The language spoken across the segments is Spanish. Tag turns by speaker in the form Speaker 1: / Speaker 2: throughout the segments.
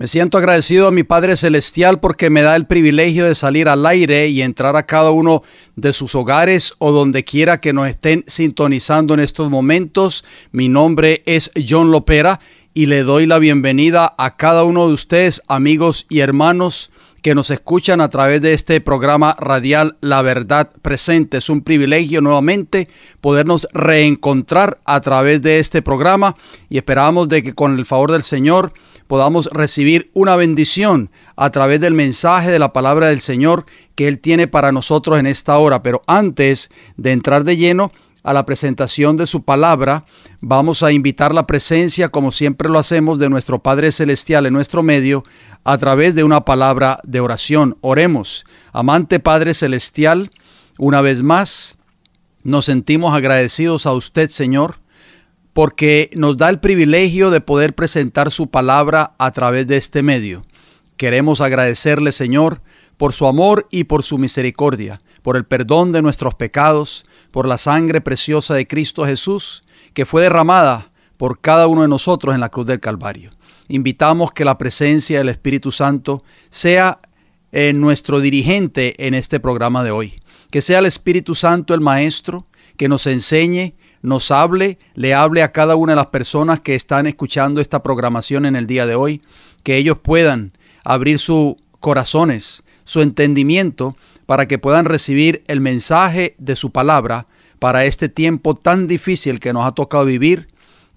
Speaker 1: Me siento agradecido a mi Padre Celestial porque me da el privilegio de salir al aire y entrar a cada uno de sus hogares o donde quiera que nos estén sintonizando en estos momentos. Mi nombre es John Lopera y le doy la bienvenida a cada uno de ustedes, amigos y hermanos que nos escuchan a través de este programa radial La Verdad Presente. Es un privilegio nuevamente podernos reencontrar a través de este programa y esperamos de que con el favor del Señor podamos recibir una bendición a través del mensaje de la palabra del Señor que Él tiene para nosotros en esta hora. Pero antes de entrar de lleno a la presentación de su palabra, vamos a invitar la presencia, como siempre lo hacemos, de nuestro Padre Celestial en nuestro medio a través de una palabra de oración. Oremos. Amante Padre Celestial, una vez más nos sentimos agradecidos a usted, Señor, porque nos da el privilegio de poder presentar su palabra a través de este medio. Queremos agradecerle, Señor, por su amor y por su misericordia, por el perdón de nuestros pecados, por la sangre preciosa de Cristo Jesús, que fue derramada por cada uno de nosotros en la cruz del Calvario. Invitamos que la presencia del Espíritu Santo sea nuestro dirigente en este programa de hoy. Que sea el Espíritu Santo el Maestro, que nos enseñe, nos hable, le hable a cada una de las personas que están escuchando esta programación en el día de hoy, que ellos puedan abrir sus corazones, su entendimiento, para que puedan recibir el mensaje de su palabra para este tiempo tan difícil que nos ha tocado vivir,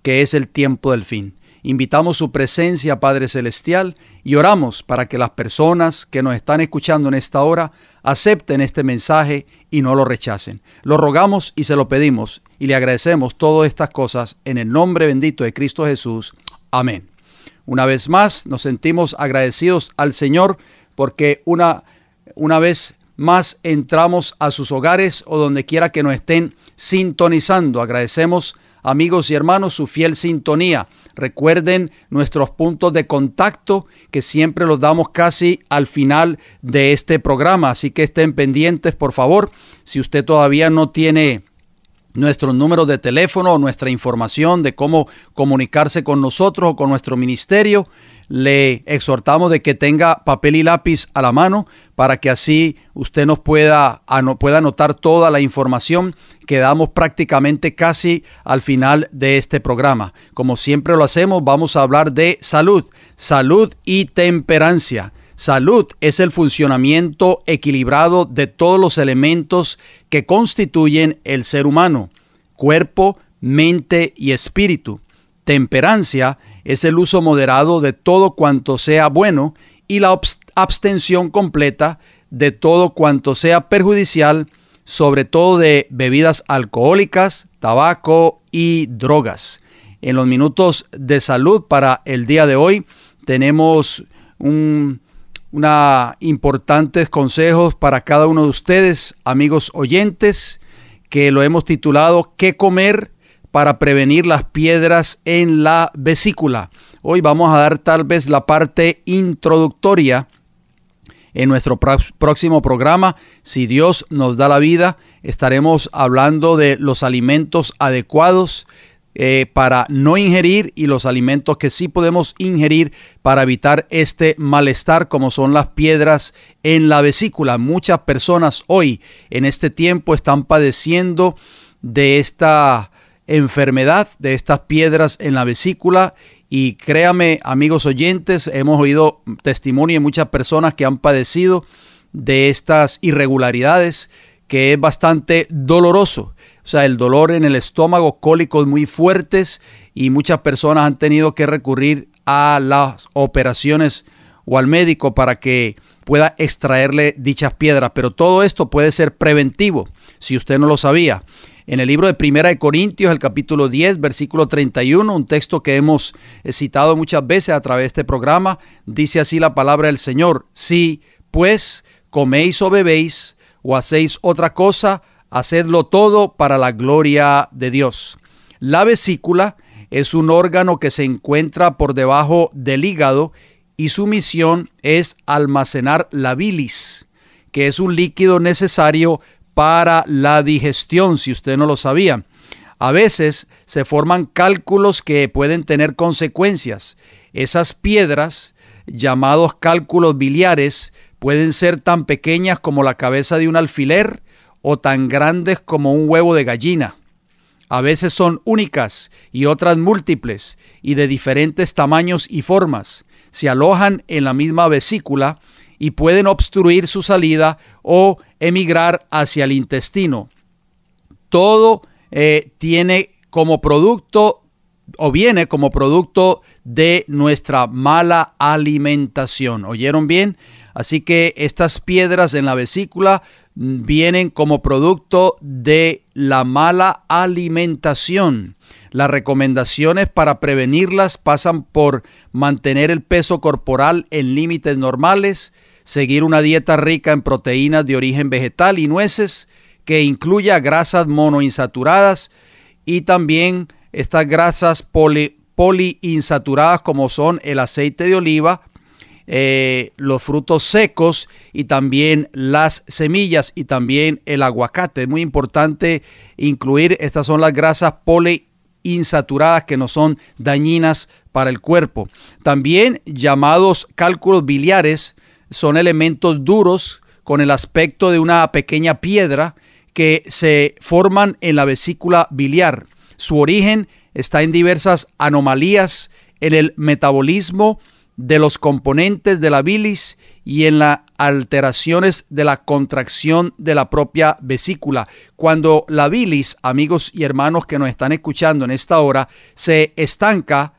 Speaker 1: que es el tiempo del fin. Invitamos su presencia, Padre Celestial, y oramos para que las personas que nos están escuchando en esta hora acepten este mensaje y no lo rechacen. Lo rogamos y se lo pedimos y le agradecemos todas estas cosas en el nombre bendito de Cristo Jesús. Amén. Una vez más nos sentimos agradecidos al Señor porque una vez más entramos a sus hogares o donde quiera que nos estén sintonizando. Agradecemos, amigos y hermanos, su fiel sintonía. Recuerden nuestros puntos de contacto que siempre los damos casi al final de este programa, así que estén pendientes, por favor. Si usted todavía no tiene nuestros números de teléfono o nuestra información de cómo comunicarse con nosotros o con nuestro ministerio, le exhortamos de que tenga papel y lápiz a la mano para que así usted nos pueda anotar toda la información que damos prácticamente casi al final de este programa. Como siempre lo hacemos, vamos a hablar de salud y temperancia. Salud es el funcionamiento equilibrado de todos los elementos que constituyen el ser humano: cuerpo, mente y espíritu. Temperancia es el uso moderado de todo cuanto sea bueno y la abstención completa de todo cuanto sea perjudicial, sobre todo de bebidas alcohólicas, tabaco y drogas. En los minutos de salud para el día de hoy tenemos importantes consejos para cada uno de ustedes, amigos oyentes, que lo hemos titulado ¿Qué comer para prevenir las piedras en la vesícula? Hoy vamos a dar tal vez la parte introductoria. En nuestro próximo programa, si Dios nos da la vida, estaremos hablando de los alimentos adecuados para no ingerir y los alimentos que sí podemos ingerir para evitar este malestar, como son las piedras en la vesícula. Muchas personas hoy en este tiempo están padeciendo de esta enfermedad, de estas piedras en la vesícula. Y créame, amigos oyentes, hemos oído testimonio de muchas personas que han padecido de estas irregularidades, que es bastante doloroso. O sea, el dolor en el estómago, cólicos muy fuertes, y muchas personas han tenido que recurrir a las operaciones o al médico para que pueda extraerle dichas piedras. Pero todo esto puede ser preventivo, si usted no lo sabía. En el libro de Primera de Corintios, el capítulo 10, versículo 31, un texto que hemos citado muchas veces a través de este programa, dice así la palabra del Señor: si pues coméis o bebéis o hacéis otra cosa, hacedlo todo para la gloria de Dios. La vesícula es un órgano que se encuentra por debajo del hígado y su misión es almacenar la bilis, que es un líquido necesario para la digestión, si usted no lo sabía. A veces se forman cálculos que pueden tener consecuencias. Esas piedras llamados cálculos biliares, pueden ser tan pequeñas como la cabeza de un alfiler o tan grandes como un huevo de gallina. A veces son únicas y otras múltiples y de diferentes tamaños y formas. Se alojan en la misma vesícula y pueden obstruir su salida o emigrar hacia el intestino. Todo tiene como producto o viene como producto de nuestra mala alimentación. ¿Oyeron bien? Así que estas piedras en la vesícula vienen como producto de la mala alimentación. Las recomendaciones para prevenirlas pasan por mantener el peso corporal en límites normales, seguir una dieta rica en proteínas de origen vegetal y nueces, que incluya grasas monoinsaturadas y también estas grasas poliinsaturadas como son el aceite de oliva, los frutos secos y también las semillas y también el aguacate. Es muy importante incluir, estas son las grasas poliinsaturadas que no son dañinas para el cuerpo. También llamados cálculos biliares son elementos duros con el aspecto de una pequeña piedra que se forman en la vesícula biliar. Su origen está en diversas anomalías en el metabolismo de los componentes de la bilis y en las alteraciones de la contracción de la propia vesícula. Cuando la bilis, amigos y hermanos que nos están escuchando en esta hora, se estanca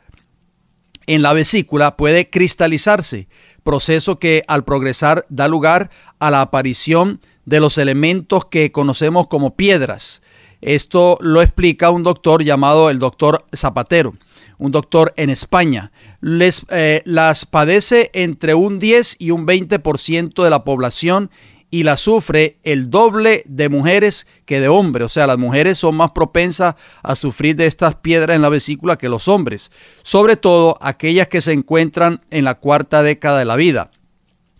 Speaker 1: en la vesícula, puede cristalizarse, proceso que al progresar da lugar a la aparición de los elementos que conocemos como piedras. Esto lo explica un doctor llamado el doctor Zapatero, un doctor en España. Las padece entre un 10 y un 20% de la población y la sufre el doble de mujeres que de hombres. O sea, las mujeres son más propensas a sufrir de estas piedras en la vesícula que los hombres, sobre todo aquellas que se encuentran en la cuarta década de la vida.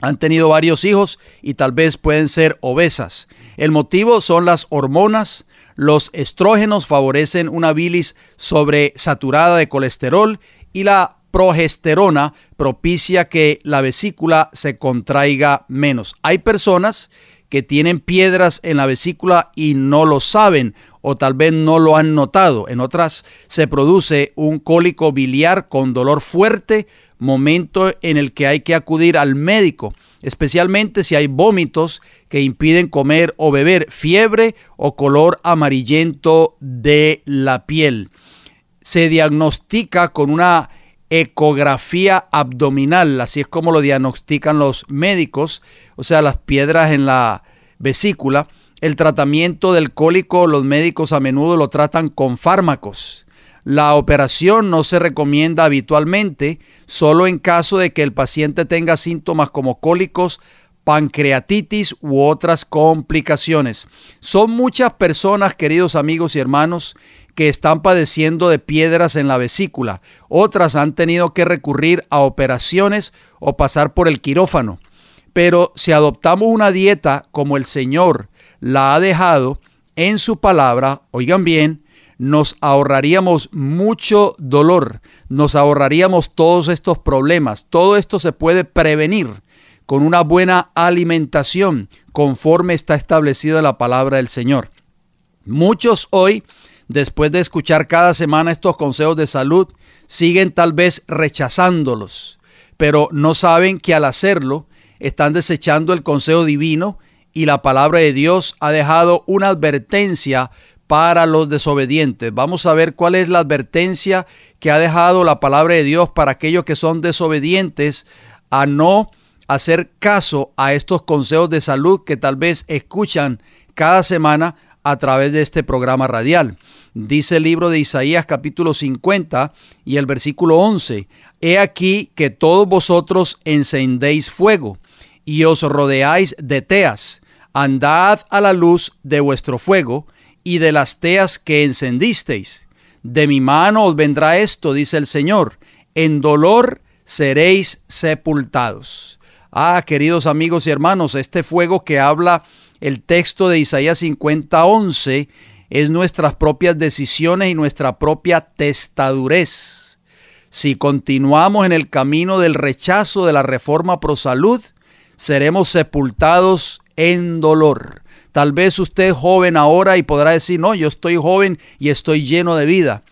Speaker 1: Han tenido varios hijos y tal vez pueden ser obesas. El motivo son las hormonas. Los estrógenos favorecen una bilis sobresaturada de colesterol y la progesterona propicia que la vesícula se contraiga menos. Hay personas que tienen piedras en la vesícula y no lo saben o tal vez no lo han notado. En otras se produce un cólico biliar con dolor fuerte, momento en el que hay que acudir al médico, especialmente si hay vómitos que impiden comer o beber, fiebre o color amarillento de la piel. Se diagnostica con una ecografía abdominal, así es como lo diagnostican los médicos, o sea, las piedras en la vesícula. El tratamiento del cólico, los médicos a menudo lo tratan con fármacos. La operación no se recomienda habitualmente, solo en caso de que el paciente tenga síntomas como cólicos, pancreatitis u otras complicaciones. Son muchas personas, queridos amigos y hermanos, que están padeciendo de piedras en la vesícula. Otras han tenido que recurrir a operaciones o pasar por el quirófano. Pero si adoptamos una dieta como el Señor la ha dejado en su palabra, oigan bien, nos ahorraríamos mucho dolor, nos ahorraríamos todos estos problemas. Todo esto se puede prevenir con una buena alimentación conforme está establecido en la palabra del Señor. Muchos hoy, después de escuchar cada semana estos consejos de salud, siguen tal vez rechazándolos, pero no saben que al hacerlo están desechando el consejo divino y la palabra de Dios ha dejado una advertencia para los desobedientes. Vamos a ver cuál es la advertencia que ha dejado la palabra de Dios para aquellos que son desobedientes a no hacer caso a estos consejos de salud que tal vez escuchan cada semana a través de este programa radial. Dice el libro de Isaías capítulo 50 y el versículo 11: He aquí que todos vosotros encendéis fuego y os rodeáis de teas. Andad a la luz de vuestro fuego y de las teas que encendisteis. De mi mano os vendrá esto, dice el Señor. En dolor seréis sepultados. Queridos amigos y hermanos, este fuego que habla el texto de Isaías 50:11 es nuestras propias decisiones y nuestra propia testadurez. Si continuamos en el camino del rechazo de la reforma pro salud, seremos sepultados en dolor. Tal vez usted es joven ahora y podrá decir, no, yo estoy joven y estoy lleno de vida.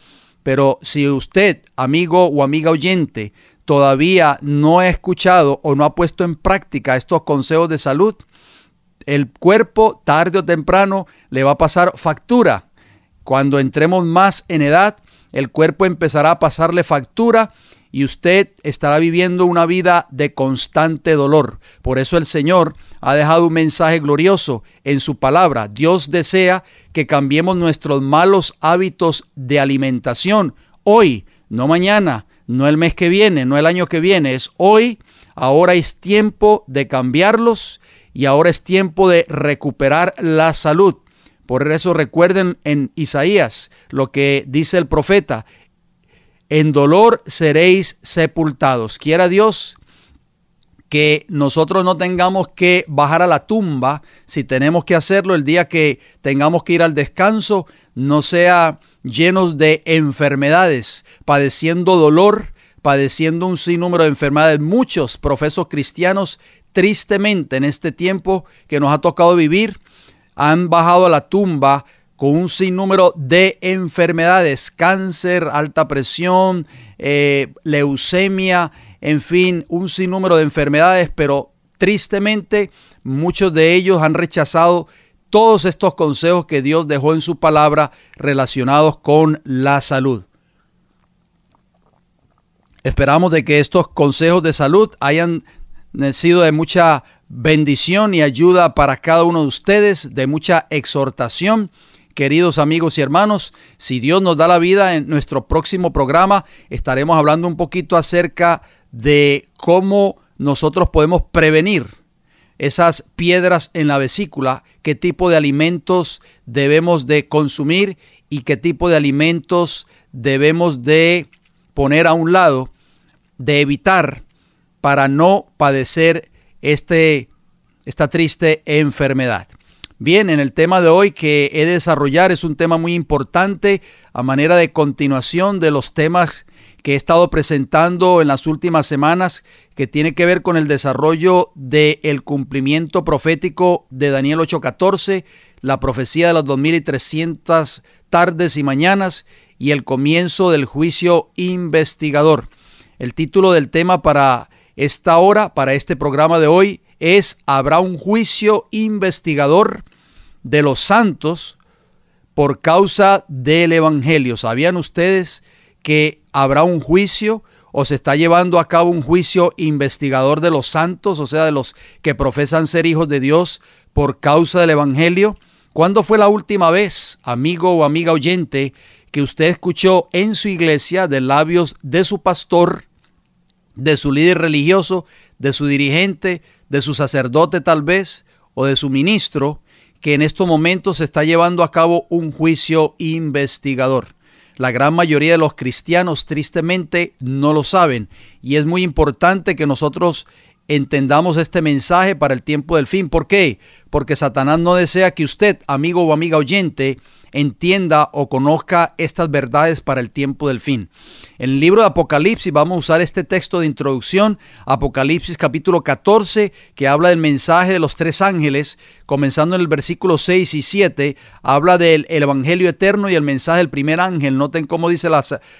Speaker 1: Pero si usted, amigo o amiga oyente, todavía no ha escuchado o no ha puesto en práctica estos consejos de salud, el cuerpo tarde o temprano le va a pasar factura. Cuando entremos más en edad, el cuerpo empezará a pasarle factura y usted estará viviendo una vida de constante dolor. Por eso el Señor ha dejado un mensaje glorioso en su palabra. Dios desea que cambiemos nuestros malos hábitos de alimentación hoy, no mañana, no el mes que viene, no el año que viene, es hoy. Ahora es tiempo de cambiarlos y ahora es tiempo de recuperar la salud. Por eso recuerden en Isaías lo que dice el profeta: en dolor seréis sepultados. Quiera Dios que nosotros no tengamos que bajar a la tumba. Si tenemos que hacerlo el día que tengamos que ir al descanso, no sea llenos de enfermedades, padeciendo dolor, padeciendo un sinnúmero de enfermedades. Muchos profesos cristianos, tristemente en este tiempo que nos ha tocado vivir, han bajado a la tumba con un sinnúmero de enfermedades: cáncer, alta presión, leucemia, en fin, un sinnúmero de enfermedades, pero tristemente muchos de ellos han rechazado todos estos consejos que Dios dejó en su palabra relacionados con la salud. Esperamos de que estos consejos de salud hayan sido de mucha bendición y ayuda para cada uno de ustedes, de mucha exhortación. Queridos amigos y hermanos, si Dios nos da la vida, en nuestro próximo programa estaremos hablando un poquito acerca de cómo nosotros podemos prevenir esas piedras en la vesícula, qué tipo de alimentos debemos de consumir y qué tipo de alimentos debemos de poner a un lado, de evitar para no padecer esta triste enfermedad. Bien, en el tema de hoy que he de desarrollar es un tema muy importante a manera de continuación de los temas que he estado presentando en las últimas semanas, que tiene que ver con el desarrollo del cumplimiento profético de Daniel 8:14, la profecía de las 2300 tardes y mañanas y el comienzo del juicio investigador. El título del tema para esta hora, para este programa de hoy, es: ¿habrá un juicio investigador de los santos por causa del Evangelio? ¿Sabían ustedes que habrá un juicio o se está llevando a cabo un juicio investigador de los santos, o sea, de los que profesan ser hijos de Dios por causa del Evangelio? ¿Cuándo fue la última vez, amigo o amiga oyente, que usted escuchó en su iglesia de labios de su pastor, de su líder religioso, de su dirigente, de su sacerdote tal vez, o de su ministro, que en estos momentos se está llevando a cabo un juicio investigador? La gran mayoría de los cristianos tristemente no lo saben, y es muy importante que nosotros entendamos este mensaje para el tiempo del fin. ¿Por qué? Porque Satanás no desea que usted, amigo o amiga oyente, entienda o conozca estas verdades para el tiempo del fin. En el libro de Apocalipsis vamos a usar este texto de introducción, Apocalipsis capítulo 14, que habla del mensaje de los tres ángeles, comenzando en el versículo 6 y 7, habla del evangelio eterno y el mensaje del primer ángel. Noten cómo dice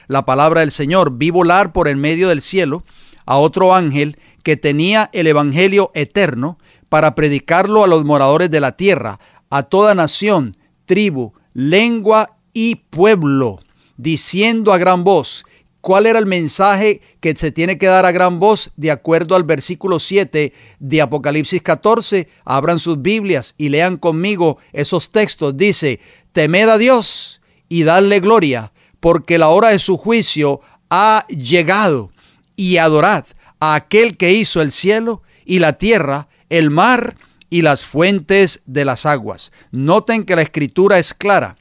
Speaker 1: la palabra del Señor: vi volar por en medio del cielo a otro ángel que tenía el evangelio eterno para predicarlo a los moradores de la tierra, a toda nación, tribu, lengua y pueblo, diciendo a gran voz. ¿Cuál era el mensaje que se tiene que dar a gran voz? De acuerdo al versículo 7 de Apocalipsis 14, abran sus Biblias y lean conmigo esos textos. Dice: temed a Dios y dadle gloria, porque la hora de su juicio ha llegado, y adorad a aquel que hizo el cielo y la tierra, el mar y las fuentes de las aguas. Noten que la escritura es clara.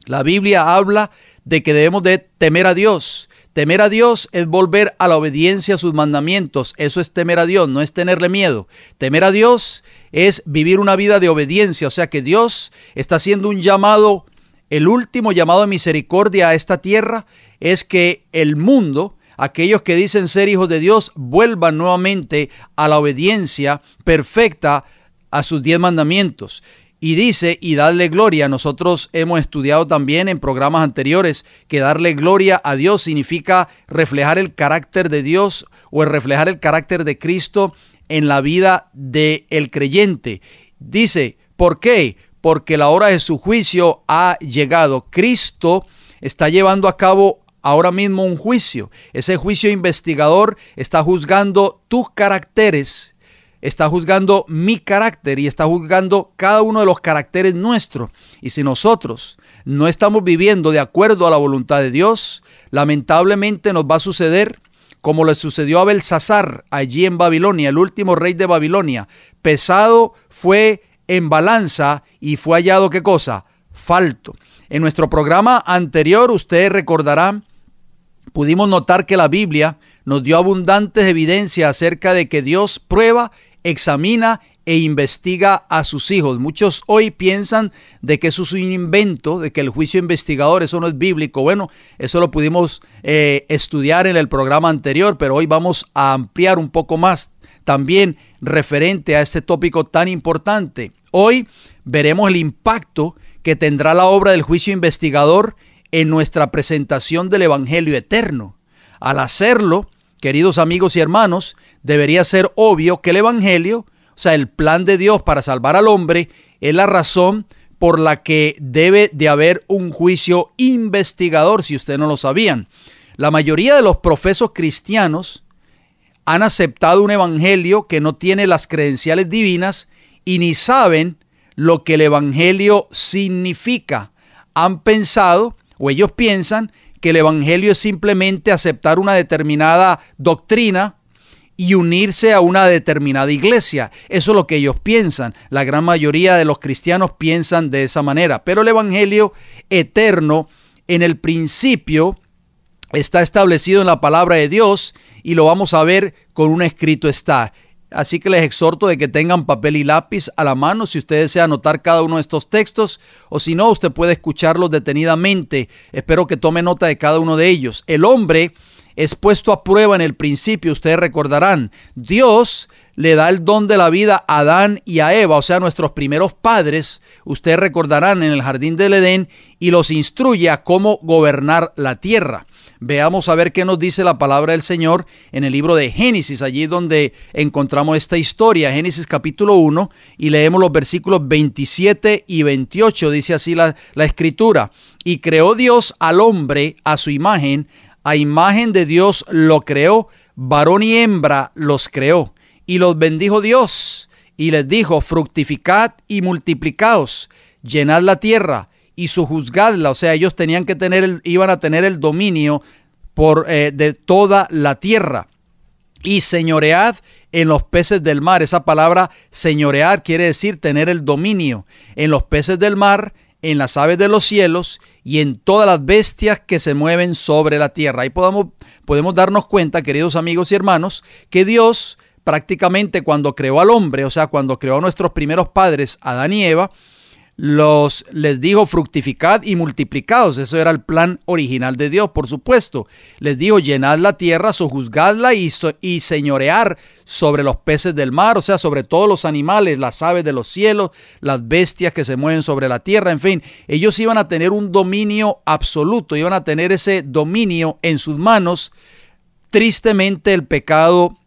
Speaker 1: La Biblia habla de que debemos de temer a Dios. Temer a Dios es volver a la obediencia a sus mandamientos. Eso es temer a Dios, no es tenerle miedo. Temer a Dios es vivir una vida de obediencia. O sea que Dios está haciendo un llamado, el último llamado de misericordia a esta tierra es que el mundo aquellos que dicen ser hijos de Dios vuelvan nuevamente a la obediencia perfecta a sus 10 mandamientos. Y dice, y darle gloria. Nosotros hemos estudiado también en programas anteriores que darle gloria a Dios significa reflejar el carácter de Dios o el reflejar el carácter de Cristo en la vida del creyente. Dice, ¿por qué? Porque la hora de su juicio ha llegado. Cristo está llevando a cabo ahora mismo un juicio. Ese juicio investigador está juzgando tus caracteres, está juzgando mi carácter y está juzgando cada uno de los caracteres nuestros. Y si nosotros no estamos viviendo de acuerdo a la voluntad de Dios, lamentablemente nos va a suceder como le sucedió a Belsasar allí en Babilonia, el último rey de Babilonia. Pesado fue en balanza y fue hallado, ¿qué cosa? Falto. En nuestro programa anterior, ustedes recordarán, pudimos notar que la Biblia nos dio abundantes evidencias acerca de que Dios prueba, examina e investiga a sus hijos. Muchos hoy piensan de que eso es un invento, de que el juicio investigador, eso no es bíblico. Bueno, eso lo pudimos estudiar en el programa anterior, pero hoy vamos a ampliar un poco más también referente a este tópico tan importante. Hoy veremos el impacto que tendrá la obra del juicio investigador en nuestra presentación del Evangelio eterno. Al hacerlo, queridos amigos y hermanos, debería ser obvio que el Evangelio, o sea, el plan de Dios para salvar al hombre, es la razón por la que debe de haber un juicio investigador, si ustedes no lo sabían. La mayoría de los profesos cristianos han aceptado un evangelio que no tiene las credenciales divinas y ni saben lo que el evangelio significa. Han pensado, o ellos piensan, que el evangelio es simplemente aceptar una determinada doctrina y unirse a una determinada iglesia. Eso es lo que ellos piensan. La gran mayoría de los cristianos piensan de esa manera. Pero el evangelio eterno, en el principio, está establecido en la palabra de Dios y lo vamos a ver con un escrito está. Así que les exhorto de que tengan papel y lápiz a la mano si usted desea anotar cada uno de estos textos, o si no, usted puede escucharlos detenidamente. Espero que tome nota de cada uno de ellos. El hombre es puesto a prueba en el principio, ustedes recordarán. Dios le da el don de la vida a Adán y a Eva, o sea, nuestros primeros padres, ustedes recordarán, en el jardín del Edén, y los instruye a cómo gobernar la tierra. Veamos a ver qué nos dice la palabra del Señor en el libro de Génesis, allí donde encontramos esta historia, Génesis capítulo 1, y leemos los versículos 27 y 28, dice así la escritura. Y creó Dios al hombre a su imagen, a imagen de Dios lo creó, varón y hembra los creó. Y los bendijo Dios, y les dijo, fructificad y multiplicaos, llenad la tierra y sojuzgadla. O sea, ellos iban a tener el dominio de toda la tierra. Y señoread en los peces del mar. Esa palabra señorear quiere decir tener el dominio en los peces del mar, en las aves de los cielos y en todas las bestias que se mueven sobre la tierra. Ahí podemos darnos cuenta, queridos amigos y hermanos, que Dios prácticamente cuando creó al hombre, o sea, cuando creó a nuestros primeros padres, Adán y Eva, les dijo fructificad y multiplicaos. Eso era el plan original de Dios, por supuesto. Les dijo llenad la tierra, sojuzgadla y señorear sobre los peces del mar, o sea, sobre todos los animales, las aves de los cielos, las bestias que se mueven sobre la tierra, en fin. Ellos iban a tener un dominio absoluto, iban a tener ese dominio en sus manos. Tristemente el pecado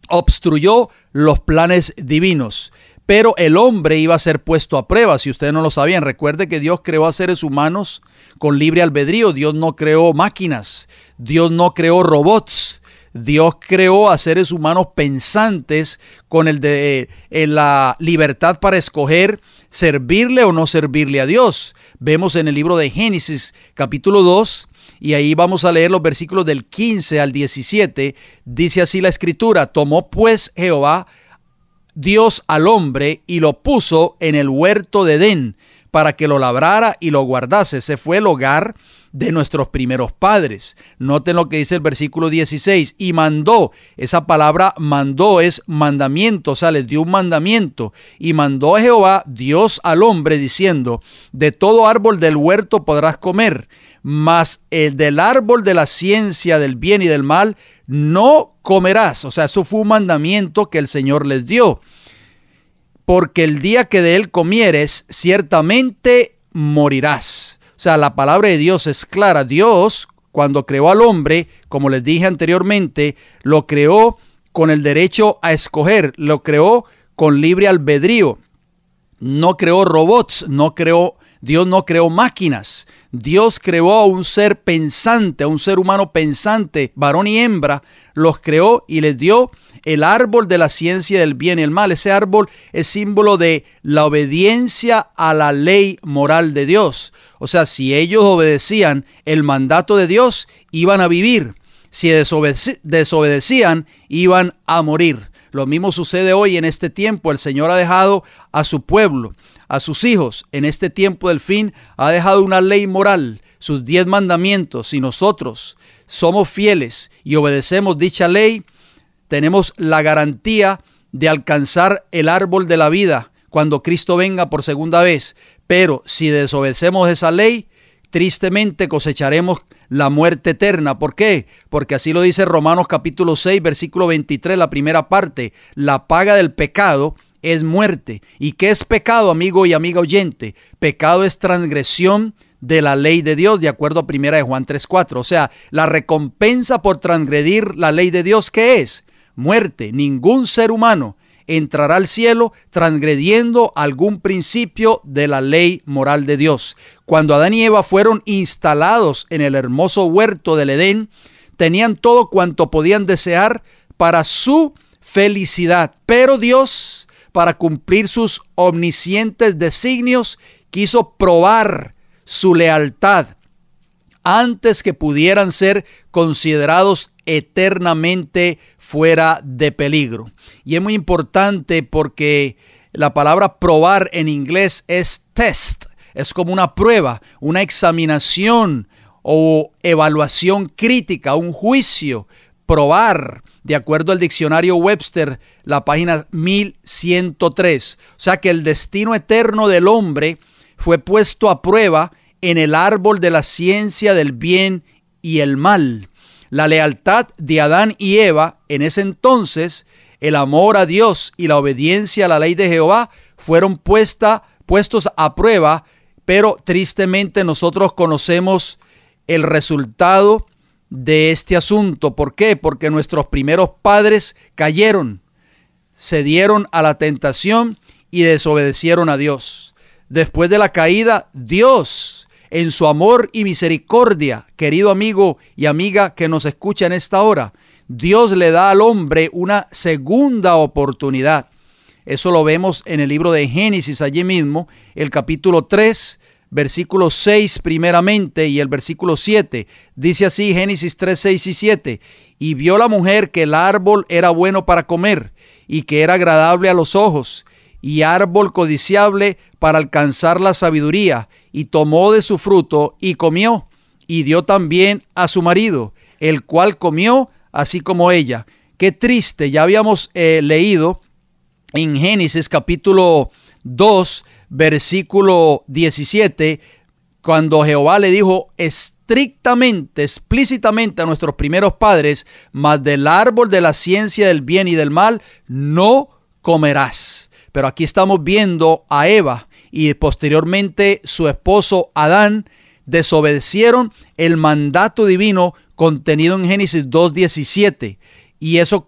Speaker 1: obstruyó los planes divinos. Pero el hombre iba a ser puesto a prueba, si ustedes no lo sabían. Recuerde que Dios creó a seres humanos con libre albedrío. Dios no creó máquinas. Dios no creó robots. Dios creó a seres humanos pensantes con la libertad para escoger servirle o no servirle a Dios. Vemos en el libro de Génesis capítulo 2 y ahí vamos a leer los versículos del 15 al 17. Dice así la escritura: tomó pues Jehová Dios al hombre y lo puso en el huerto de Edén para que lo labrara y lo guardase. Ese fue el hogar de nuestros primeros padres. Noten lo que dice el versículo 16. Y mandó, esa palabra mandó es mandamiento, o sea, les dio un mandamiento. Y mandó a Jehová Dios al hombre diciendo: de todo árbol del huerto podrás comer, mas el del árbol de la ciencia del bien y del mal no comerás. O sea, eso fue un mandamiento que el Señor les dio. Porque el día que de él comieres, ciertamente morirás. O sea, la palabra de Dios es clara. Dios, cuando creó al hombre, como les dije anteriormente, lo creó con el derecho a escoger, lo creó con libre albedrío. No creó robots, Dios no creó máquinas. Dios creó a un ser pensante, a un ser humano pensante, varón y hembra, los creó y les dio el árbol de la ciencia del bien y el mal. Ese árbol es símbolo de la obediencia a la ley moral de Dios. O sea, si ellos obedecían el mandato de Dios, iban a vivir. Si desobedecían, iban a morir. Lo mismo sucede hoy en este tiempo. El Señor ha dejado a su pueblo, a sus hijos, en este tiempo del fin, ha dejado una ley moral, sus 10 mandamientos. Si nosotros somos fieles y obedecemos dicha ley, tenemos la garantía de alcanzar el árbol de la vida cuando Cristo venga por segunda vez. Pero si desobedecemos esa ley, tristemente cosecharemos la muerte eterna. ¿Por qué? Porque así lo dice Romanos capítulo 6, versículo 23, la primera parte. La paga del pecado es muerte. ¿Y qué es pecado, amigo y amiga oyente? Pecado es transgresión de la ley de Dios, de acuerdo a 1 Juan 3:4. O sea, la recompensa por transgredir la ley de Dios, ¿qué es? Muerte. Ningún ser humano entrará al cielo transgrediendo algún principio de la ley moral de Dios. Cuando Adán y Eva fueron instalados en el hermoso huerto del Edén, tenían todo cuanto podían desear para su felicidad. Pero Dios, para cumplir sus omniscientes designios, quiso probar su lealtad antes que pudieran ser considerados eternamente fuera de peligro. Y es muy importante porque la palabra probar en inglés es test. Es como una prueba, una examinación o evaluación crítica, un juicio. Probar, de acuerdo al diccionario Webster, la página 1103. O sea que el destino eterno del hombre fue puesto a prueba en el árbol de la ciencia del bien y el mal. La lealtad de Adán y Eva en ese entonces, el amor a Dios y la obediencia a la ley de Jehová fueron puestos a prueba, pero tristemente nosotros conocemos el resultado de este asunto. ¿Por qué? Porque nuestros primeros padres cayeron, cedieron a la tentación y desobedecieron a Dios. Después de la caída, Dios, en su amor y misericordia, querido amigo y amiga que nos escucha en esta hora, Dios le da al hombre una segunda oportunidad. Eso lo vemos en el libro de Génesis, allí mismo, el capítulo 3, versículo 6 primeramente y el versículo 7. Dice así, Génesis 3, 6 y 7. Y vio la mujer que el árbol era bueno para comer y que era agradable a los ojos y árbol codiciable para alcanzar la sabiduría, y tomó de su fruto y comió, y dio también a su marido, el cual comió así como ella. Qué triste, ya habíamos leído en Génesis capítulo 2, versículo 17, cuando Jehová le dijo estrictamente, explícitamente a nuestros primeros padres, mas del árbol de la ciencia del bien y del mal no comerás. Pero aquí estamos viendo a Eva y posteriormente su esposo Adán desobedecieron el mandato divino contenido en Génesis 2:17, y eso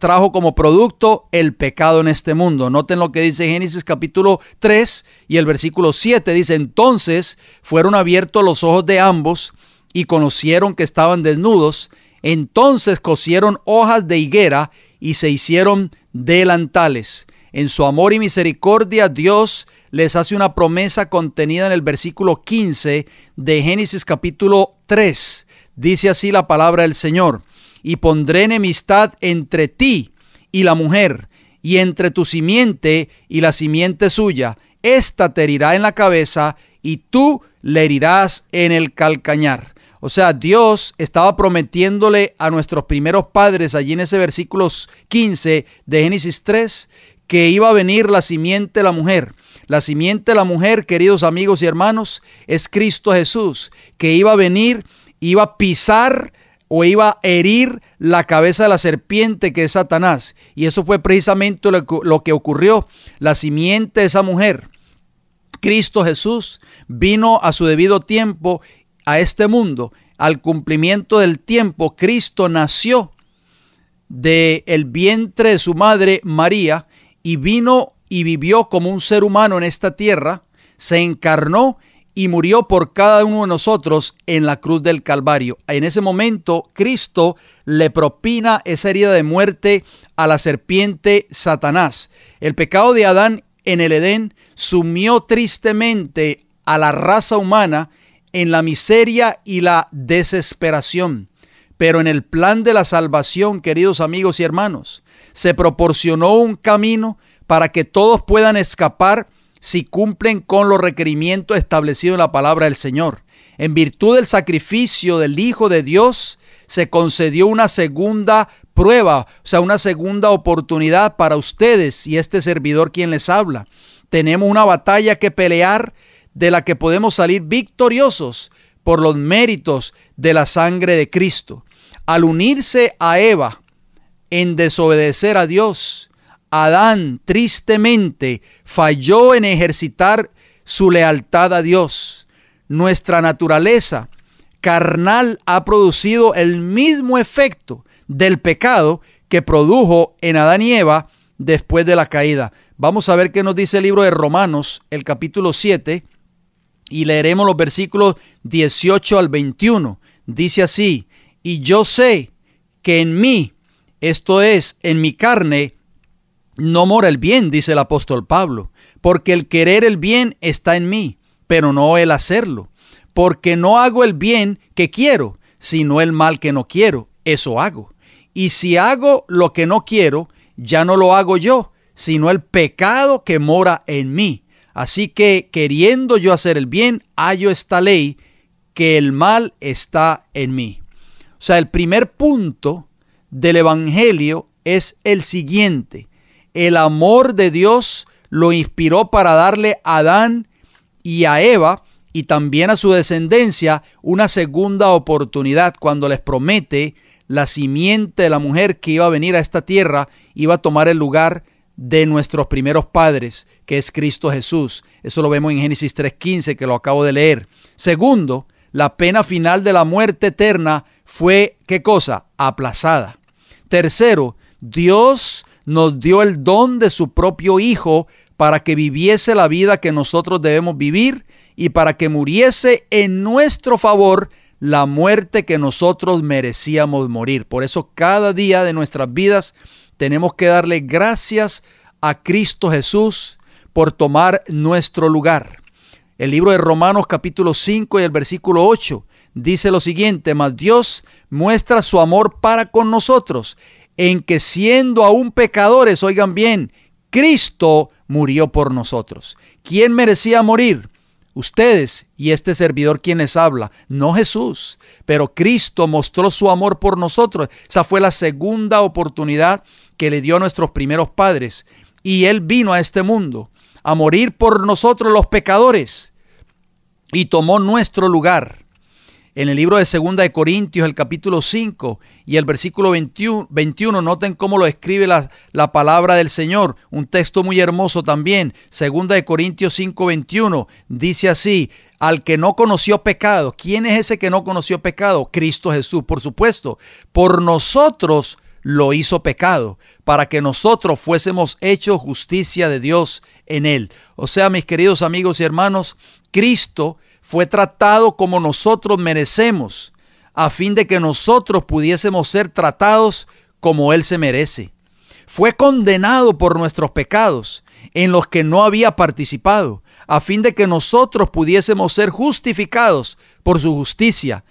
Speaker 1: trajo como producto el pecado en este mundo. Noten lo que dice Génesis capítulo 3 y el versículo 7, dice: entonces fueron abiertos los ojos de ambos y conocieron que estaban desnudos, entonces cosieron hojas de higuera y se hicieron delantales. En su amor y misericordia, Dios les hace una promesa contenida en el versículo 15 de Génesis capítulo 3. Dice así la palabra del Señor: y pondré enemistad entre ti y la mujer, y entre tu simiente y la simiente suya. Esta te herirá en la cabeza, y tú le herirás en el calcañar. O sea, Dios estaba prometiéndole a nuestros primeros padres, allí en ese versículo 15 de Génesis 3, que iba a venir la simiente de la mujer. La simiente de la mujer, queridos amigos y hermanos, es Cristo Jesús, que iba a venir, iba a pisar o iba a herir la cabeza de la serpiente, que es Satanás. Y eso fue precisamente lo que ocurrió. La simiente de esa mujer, Cristo Jesús, vino a su debido tiempo a este mundo. Al cumplimiento del tiempo, Cristo nació del vientre de su madre María y vino y vivió como un ser humano en esta tierra, se encarnó y murió por cada uno de nosotros en la cruz del Calvario. En ese momento, Cristo le propina esa herida de muerte a la serpiente Satanás. El pecado de Adán en el Edén sumió tristemente a la raza humana en la miseria y la desesperación. Pero en el plan de la salvación, queridos amigos y hermanos, se proporcionó un camino para que todos puedan escapar si cumplen con los requerimientos establecidos en la palabra del Señor. En virtud del sacrificio del Hijo de Dios, se concedió una segunda prueba, o sea, una segunda oportunidad para ustedes y este servidor quien les habla. Tenemos una batalla que pelear de la que podemos salir victoriosos por los méritos de la sangre de Cristo. Al unirse a Eva en desobedecer a Dios, Adán tristemente falló en ejercitar su lealtad a Dios. Nuestra naturaleza carnal ha producido el mismo efecto del pecado que produjo en Adán y Eva después de la caída. Vamos a ver qué nos dice el libro de Romanos, el capítulo 7, y leeremos los versículos 18 al 21. Dice así: y yo sé que en mí, esto es, en mi carne, no mora el bien, dice el apóstol Pablo, porque el querer el bien está en mí, pero no el hacerlo. Porque no hago el bien que quiero, sino el mal que no quiero, eso hago. Y si hago lo que no quiero, ya no lo hago yo, sino el pecado que mora en mí. Así que, queriendo yo hacer el bien, hallo esta ley, que el mal está en mí. O sea, el primer punto del evangelio es el siguiente: el amor de Dios lo inspiró para darle a Adán y a Eva y también a su descendencia una segunda oportunidad, cuando les promete la simiente de la mujer que iba a venir a esta tierra, iba a tomar el lugar de nuestros primeros padres, que es Cristo Jesús. Eso lo vemos en Génesis 3:15, que lo acabo de leer. Segundo, la pena final de la muerte eterna fue, ¿qué cosa? Aplazada. Tercero, Dios nos dio el don de su propio Hijo para que viviese la vida que nosotros debemos vivir y para que muriese en nuestro favor la muerte que nosotros merecíamos morir. Por eso cada día de nuestras vidas tenemos que darle gracias a Cristo Jesús por tomar nuestro lugar. El libro de Romanos capítulo 5 y el versículo 8 dice lo siguiente: mas Dios muestra su amor para con nosotros, en que siendo aún pecadores, oigan bien, Cristo murió por nosotros. ¿Quién merecía morir? Ustedes y este servidor quien les habla, no Jesús, pero Cristo mostró su amor por nosotros. Esa fue la segunda oportunidad que le dio a nuestros primeros padres, y Él vino a este mundo a morir por nosotros los pecadores y tomó nuestro lugar. En el libro de 2 de Corintios, el capítulo 5 y el versículo 21, noten cómo lo escribe la palabra del Señor. Un texto muy hermoso también. 2 de Corintios 5:21 dice así: al que no conoció pecado. ¿Quién es ese que no conoció pecado? Cristo Jesús, por supuesto. Por nosotros lo hizo pecado, para que nosotros fuésemos hechos justicia de Dios en él. O sea, mis queridos amigos y hermanos, Cristo fue tratado como nosotros merecemos, a fin de que nosotros pudiésemos ser tratados como Él se merece. Fue condenado por nuestros pecados, en los que no había participado, a fin de que nosotros pudiésemos ser justificados por su justicia,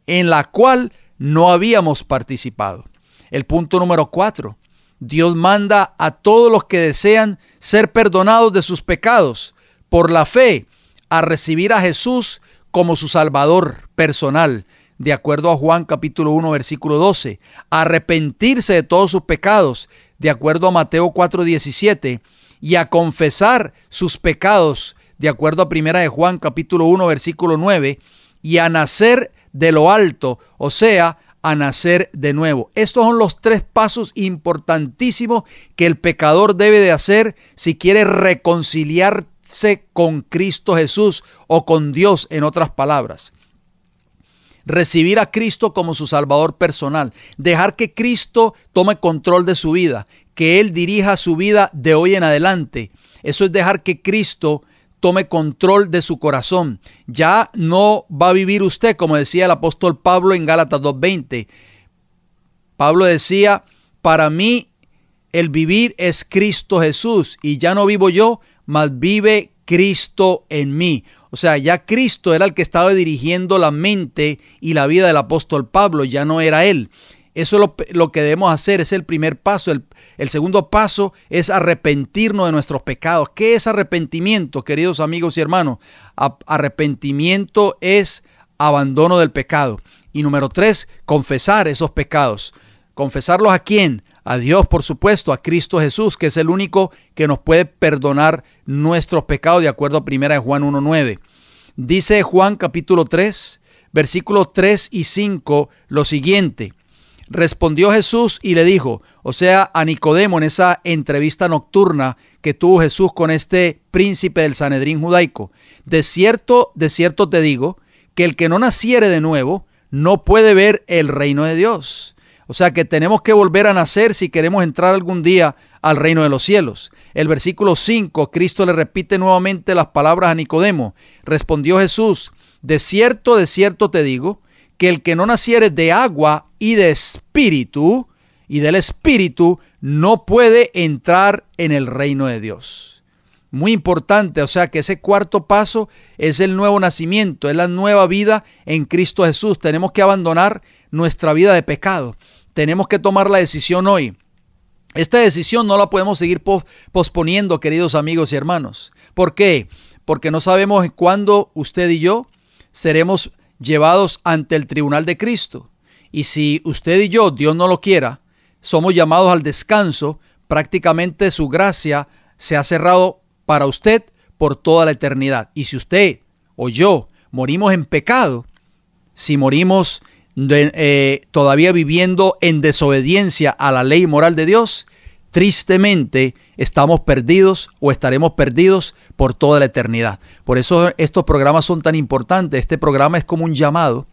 Speaker 1: en la cual no habíamos participado. El punto número 4. Dios manda a todos los que desean ser perdonados de sus pecados por la fe a recibir a Jesús como su Salvador personal. de acuerdo a Juan capítulo 1, versículo 12. Arrepentirse de todos sus pecados, de acuerdo a Mateo 4:17. Y a confesar sus pecados, de acuerdo a primera de Juan capítulo 1, versículo 9. Y a nacer de lo alto, o sea, a nacer de nuevo. Estos son los 3 pasos importantísimos que el pecador debe de hacer si quiere reconciliarse con Cristo Jesús o con Dios, en otras palabras. Recibir a Cristo como su Salvador personal, dejar que Cristo tome control de su vida, que Él dirija su vida de hoy en adelante. Eso es dejar que Cristo tome control de su corazón. Ya no va a vivir usted, como decía el apóstol Pablo en Gálatas 2:20. Pablo decía, para mí el vivir es Cristo Jesús, y ya no vivo yo, mas vive Cristo en mí. O sea, ya Cristo era el que estaba dirigiendo la mente y la vida del apóstol Pablo, ya no era él. Eso es lo que debemos hacer, es el primer paso. El segundo paso es arrepentirnos de nuestros pecados. ¿Qué es arrepentimiento, queridos amigos y hermanos? Arrepentimiento es abandono del pecado. Y número 3, confesar esos pecados. ¿Confesarlos a quién? A Dios, por supuesto, a Cristo Jesús, que es el único que nos puede perdonar nuestros pecados, de acuerdo a 1 Juan 1:9. Dice Juan capítulo 3, versículos 3 y 5, lo siguiente. Respondió Jesús y le dijo, o sea, a Nicodemo, en esa entrevista nocturna que tuvo Jesús con este príncipe del Sanedrín judaico: de cierto te digo, que el que no naciere de nuevo no puede ver el reino de Dios. O sea que tenemos que volver a nacer si queremos entrar algún día al reino de los cielos. El versículo 5, Cristo le repite nuevamente las palabras a Nicodemo. Respondió Jesús, de cierto te digo, que el que no naciere de agua y de espíritu, y del espíritu, no puede entrar en el reino de Dios. Muy importante, o sea que ese cuarto paso es el nuevo nacimiento, es la nueva vida en Cristo Jesús. Tenemos que abandonar nuestra vida de pecado. Tenemos que tomar la decisión hoy. Esta decisión no la podemos seguir posponiendo, queridos amigos y hermanos. ¿Por qué? Porque no sabemos cuándo usted y yo seremos llevados ante el tribunal de Cristo. Y si usted y yo, Dios no lo quiera, somos llamados al descanso, prácticamente su gracia se ha cerrado para usted por toda la eternidad. Y si usted o yo morimos en pecado, si morimos todavía viviendo en desobediencia a la ley moral de Dios, tristemente estamos perdidos o estaremos perdidos por toda la eternidad. Por eso estos programas son tan importantes. Este programa es como un llamado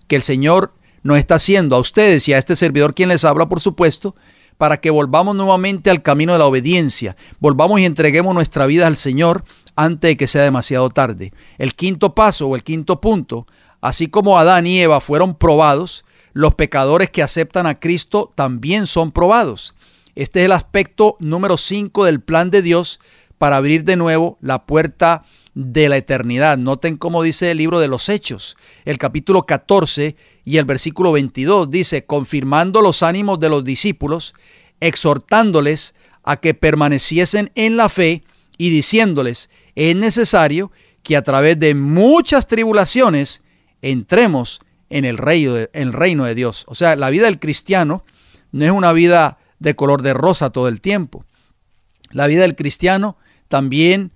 Speaker 1: que el Señor nos está haciendo a ustedes y a este servidor quien les habla, por supuesto, para que volvamos nuevamente al camino de la obediencia. Volvamos y entreguemos nuestra vida al Señor antes de que sea demasiado tarde. El quinto paso o el quinto punto: así como Adán y Eva fueron probados, los pecadores que aceptan a Cristo también son probados. Este es el aspecto número 5 del plan de Dios para abrir de nuevo la puerta de la eternidad. Noten cómo dice el libro de los Hechos, el capítulo 14 y el versículo 22. Dice, confirmando los ánimos de los discípulos, exhortándoles a que permaneciesen en la fe y diciéndoles, es necesario que a través de muchas tribulaciones entremos en el reino de Dios. O sea, la vida del cristiano no es una vida de color de rosa todo el tiempo. La vida del cristiano también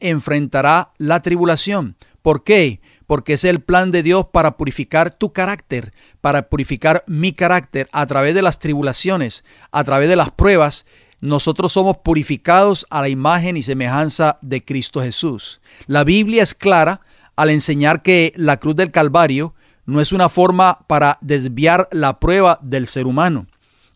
Speaker 1: enfrentará la tribulación. ¿Por qué? Porque es el plan de Dios para purificar tu carácter, para purificar mi carácter. A través de las tribulaciones, a través de las pruebas, nosotros somos purificados a la imagen y semejanza de Cristo Jesús. La Biblia es clara al enseñar que la cruz del Calvario no es una forma para desviar la prueba del ser humano.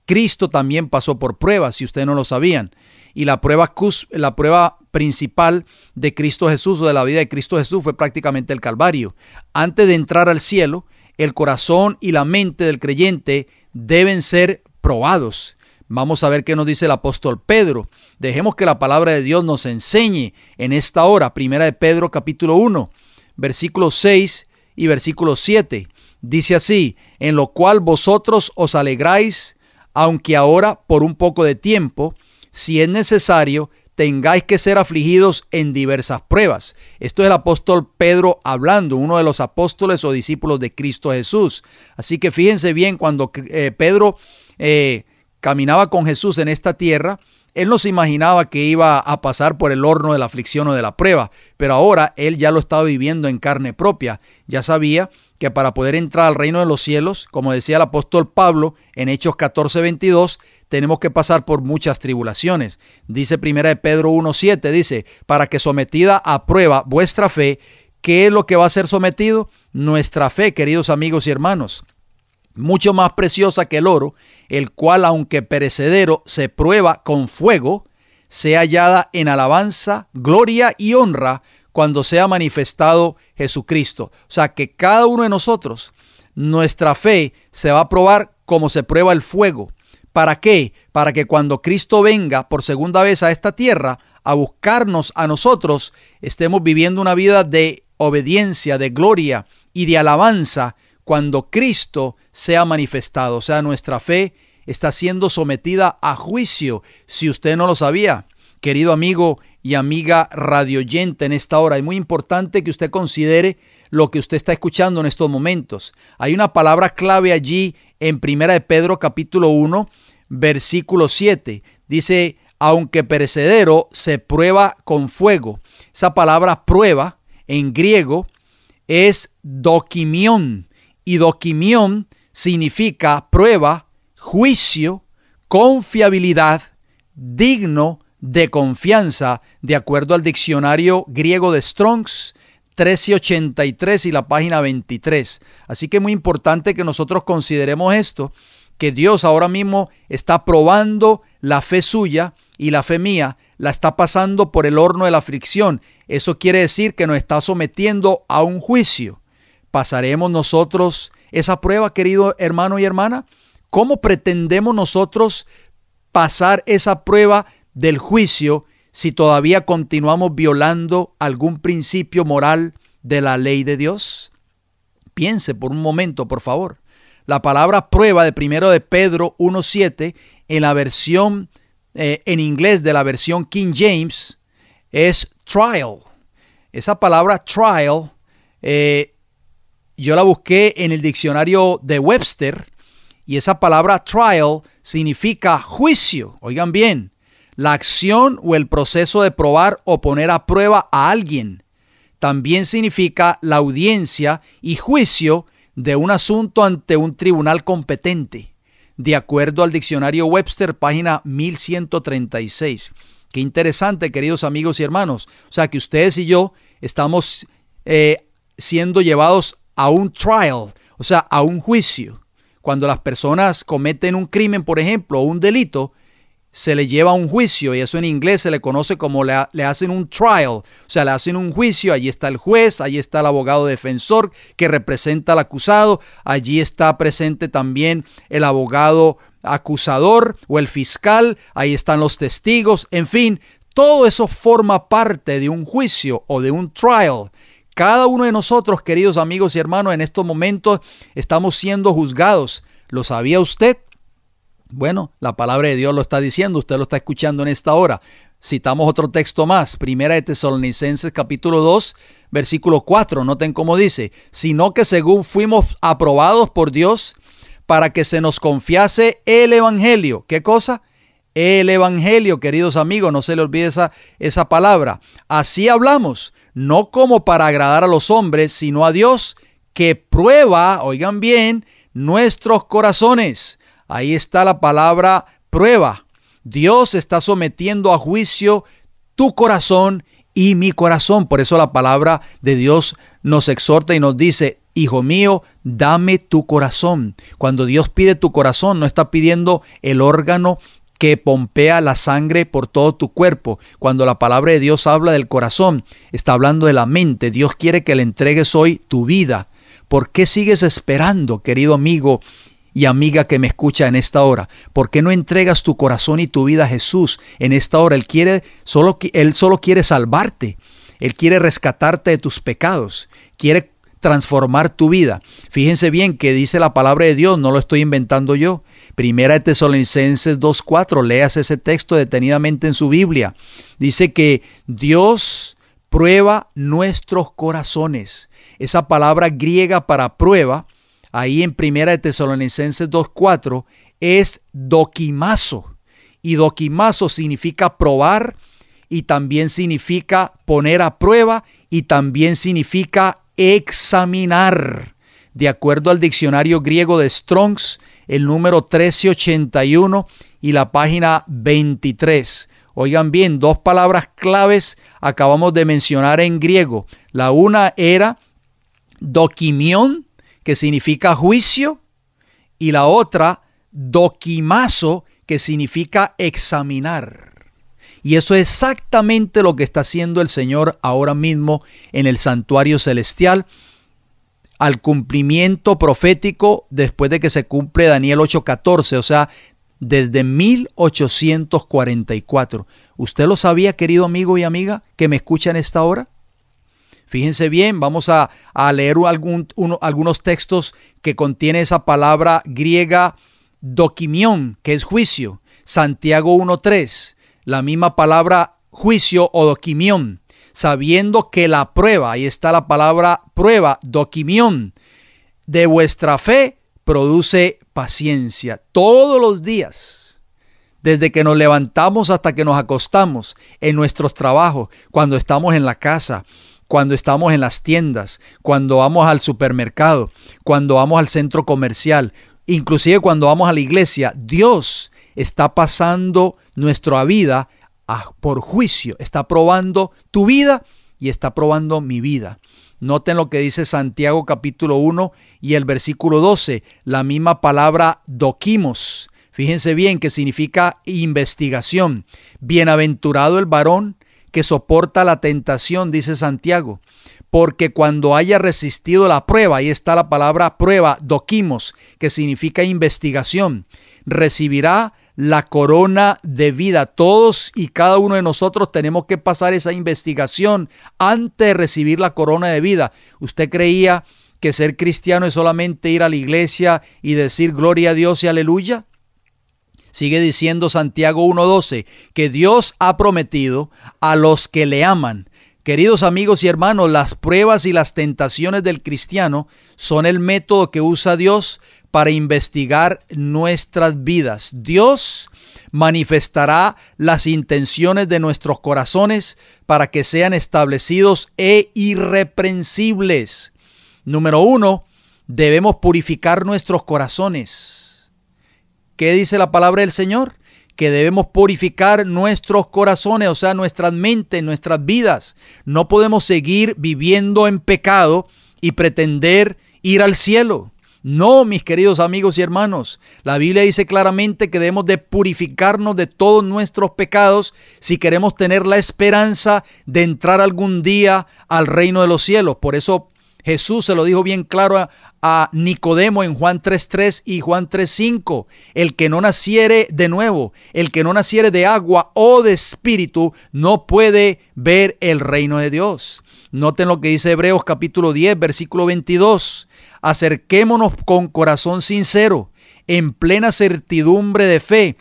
Speaker 1: Cristo también pasó por pruebas, si ustedes no lo sabían. Y la prueba principal de Cristo Jesús o de la vida de Cristo Jesús fue prácticamente el Calvario. Antes de entrar al cielo, el corazón y la mente del creyente deben ser probados. Vamos a ver qué nos dice el apóstol Pedro. Dejemos que la palabra de Dios nos enseñe en esta hora. Primera de Pedro capítulo 1, versículos 6 y versículo 7. Dice así, en lo cual vosotros os alegráis, aunque ahora por un poco de tiempo, si es necesario, tengáis que ser afligidos en diversas pruebas. Esto es el apóstol Pedro hablando, uno de los apóstoles o discípulos de Cristo Jesús. Así que fíjense bien, cuando Pedro caminaba con Jesús en esta tierra, él no se imaginaba que iba a pasar por el horno de la aflicción o de la prueba, pero ahora él ya lo estaba viviendo en carne propia. Ya sabía que para poder entrar al reino de los cielos, como decía el apóstol Pablo en Hechos 14:22, tenemos que pasar por muchas tribulaciones. Dice 1 Pedro 1:7, dice, para que sometida a prueba vuestra fe, ¿qué es lo que va a ser sometido? Nuestra fe, queridos amigos y hermanos, mucho más preciosa que el oro, el cual, aunque perecedero, se prueba con fuego, sea hallada en alabanza, gloria y honra cuando sea manifestado Jesucristo. O sea, que cada uno de nosotros, nuestra fe se va a probar como se prueba el fuego. ¿Para qué? Para que cuando Cristo venga por segunda vez a esta tierra a buscarnos a nosotros, estemos viviendo una vida de obediencia, de gloria y de alabanza cuando Cristo sea manifestado. O sea, nuestra fe está siendo sometida a juicio. Si usted no lo sabía, querido amigo y amiga radioyente, en esta hora es muy importante que usted considere lo que usted está escuchando en estos momentos. Hay una palabra clave allí en 1 Pedro capítulo 1, versículo 7. Dice, aunque perecedero se prueba con fuego. Esa palabra prueba en griego es dokimión. Y dokimión significa prueba, juicio, confiabilidad, digno de confianza, de acuerdo al diccionario griego de Strong's 1383 y la página 23. Así que es muy importante que nosotros consideremos esto, que Dios ahora mismo está probando la fe suya y la fe mía, la está pasando por el horno de la aflicción. Eso quiere decir que nos está sometiendo a un juicio. ¿Pasaremos nosotros esa prueba, querido hermano y hermana? ¿Cómo pretendemos nosotros pasar esa prueba del juicio si todavía continuamos violando algún principio moral de la ley de Dios? Piense por un momento, por favor. La palabra prueba de 1 de Pedro 1:7 en la versión en inglés de la versión King James es trial. Esa palabra trial yo la busqué en el diccionario de Webster y esa palabra trial significa juicio. Oigan bien, la acción o el proceso de probar o poner a prueba a alguien. También significa la audiencia y juicio de un asunto ante un tribunal competente, de acuerdo al diccionario Webster, página 1136. Qué interesante, queridos amigos y hermanos. O sea, que ustedes y yo estamos siendo llevados a un trial, o sea, a un juicio. Cuando las personas cometen un crimen, por ejemplo, o un delito, se le lleva a un juicio, y eso en inglés se le conoce como le hacen un trial, o sea, le hacen un juicio. Allí está el juez, allí está el abogado defensor que representa al acusado, allí está presente también el abogado acusador o el fiscal, ahí están los testigos, en fin, todo eso forma parte de un juicio o de un trial. Cada uno de nosotros, queridos amigos y hermanos, en estos momentos estamos siendo juzgados. ¿Lo sabía usted? Bueno, la palabra de Dios lo está diciendo, usted lo está escuchando en esta hora. Citamos otro texto más, 1 de Tesalonicenses capítulo 2, versículo 4. Noten cómo dice, sino que según fuimos aprobados por Dios para que se nos confiase el evangelio. ¿Qué cosa? El evangelio, queridos amigos, no se le olvide esa palabra. Así hablamos, no como para agradar a los hombres, sino a Dios, que prueba, oigan bien, nuestros corazones. Ahí está la palabra prueba. Dios está sometiendo a juicio tu corazón y mi corazón. Por eso la palabra de Dios nos exhorta y nos dice, hijo mío, dame tu corazón. Cuando Dios pide tu corazón, no está pidiendo el órgano que pompea la sangre por todo tu cuerpo. Cuando la palabra de Dios habla del corazón, está hablando de la mente. Dios quiere que le entregues hoy tu vida. ¿Por qué sigues esperando, querido amigo y amiga que me escucha en esta hora? ¿Por qué no entregas tu corazón y tu vida a Jesús en esta hora? Él solo quiere salvarte. Él quiere rescatarte de tus pecados. Quiere transformar tu vida. Fíjense bien que dice la palabra de Dios, no lo estoy inventando yo. Primera de Tesalonicenses 2:4, leas ese texto detenidamente en su Biblia. Dice que Dios prueba nuestros corazones. Esa palabra griega para prueba, ahí en Primera de Tesalonicenses 2:4, es dokimazo. Y dokimazo significa probar, y también significa poner a prueba, y también significa examinar. De acuerdo al diccionario griego de Strong's, el número 1381 y la página 23. Oigan bien, dos palabras claves acabamos de mencionar en griego. La una era dokimión, que significa juicio, y la otra dokimazo, que significa examinar. Y eso es exactamente lo que está haciendo el Señor ahora mismo en el santuario celestial, al cumplimiento profético después de que se cumple Daniel 8:14, o sea, desde 1844. ¿Usted lo sabía, querido amigo y amiga, que me escucha en esta hora? Fíjense bien, vamos a leer algunos textos que contiene esa palabra griega dokimión, que es juicio. Santiago 1:3, la misma palabra juicio o dokimión. Sabiendo que la prueba, ahí está la palabra prueba, dokimión, de vuestra fe produce paciencia. Todos los días, desde que nos levantamos hasta que nos acostamos, en nuestros trabajos, cuando estamos en la casa, cuando estamos en las tiendas, cuando vamos al supermercado, cuando vamos al centro comercial, inclusive cuando vamos a la iglesia, Dios está pasando nuestra vida por juicio, está probando tu vida y está probando mi vida. Noten lo que dice Santiago capítulo 1 y el versículo 12, la misma palabra dokimos. Fíjense bien que significa investigación. Bienaventurado el varón que soporta la tentación, dice Santiago, porque cuando haya resistido la prueba, ahí está la palabra prueba, dokimos, que significa investigación, recibirá la corona de vida. Todos y cada uno de nosotros tenemos que pasar esa investigación antes de recibir la corona de vida. ¿Usted creía que ser cristiano es solamente ir a la iglesia y decir gloria a Dios y aleluya? Sigue diciendo Santiago 1:12 que Dios ha prometido a los que le aman. Queridos amigos y hermanos, las pruebas y las tentaciones del cristiano son el método que usa Dios para investigar nuestras vidas. Dios manifestará las intenciones de nuestros corazones para que sean establecidos e irreprensibles. Número 1, debemos purificar nuestros corazones. ¿Qué dice la palabra del Señor? Que debemos purificar nuestros corazones, o sea, nuestras mentes, nuestras vidas. No podemos seguir viviendo en pecado y pretender ir al cielo. No, mis queridos amigos y hermanos, la Biblia dice claramente que debemos de purificarnos de todos nuestros pecados si queremos tener la esperanza de entrar algún día al reino de los cielos. Por eso Jesús se lo dijo bien claro a Nicodemo en Juan 3:3 y Juan 3:5. El que no naciere de nuevo, el que no naciere de agua o de espíritu, no puede ver el reino de Dios. Noten lo que dice Hebreos capítulo 10, versículo 22. Acerquémonos con corazón sincero, en plena certidumbre de fe,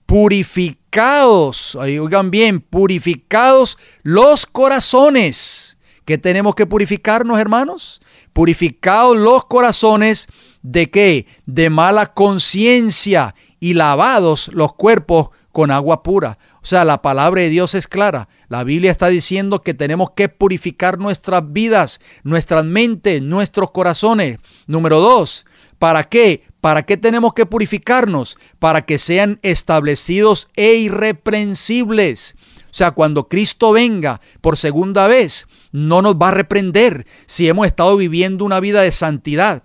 Speaker 1: purificados, oigan bien, purificados los corazones. ¿Qué tenemos que purificarnos, hermanos? Purificados los corazones, ¿de qué? De mala conciencia, y lavados los cuerpos con agua pura. O sea, la palabra de Dios es clara. La Biblia está diciendo que tenemos que purificar nuestras vidas, nuestras mentes, nuestros corazones. Número 2, ¿para qué? ¿Para qué tenemos que purificarnos? Para que sean establecidos e irreprensibles. O sea, cuando Cristo venga por segunda vez, no nos va a reprender si hemos estado viviendo una vida de santidad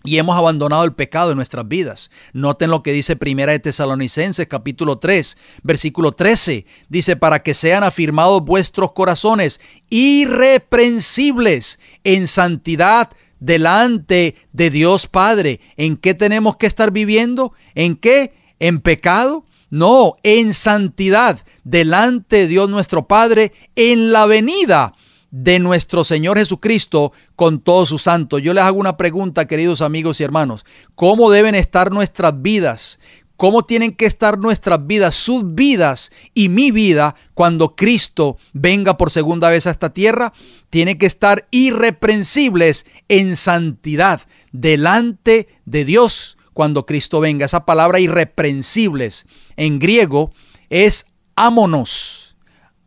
Speaker 1: y hemos abandonado el pecado en nuestras vidas. Noten lo que dice Primera de Tesalonicenses capítulo 3, versículo 13. Dice, para que sean afirmados vuestros corazones irreprensibles en santidad delante de Dios Padre. ¿En qué tenemos que estar viviendo? ¿En qué? ¿En pecado? No, en santidad delante de Dios nuestro Padre en la venida de nuestro Señor Jesucristo con todos sus santos. Yo les hago una pregunta, queridos amigos y hermanos. ¿Cómo deben estar nuestras vidas? ¿Cómo tienen que estar nuestras vidas, sus vidas y mi vida cuando Cristo venga por segunda vez a esta tierra? Tienen que estar irreprensibles en santidad delante de Dios cuando Cristo venga. Esa palabra irreprensibles en griego es ámonos.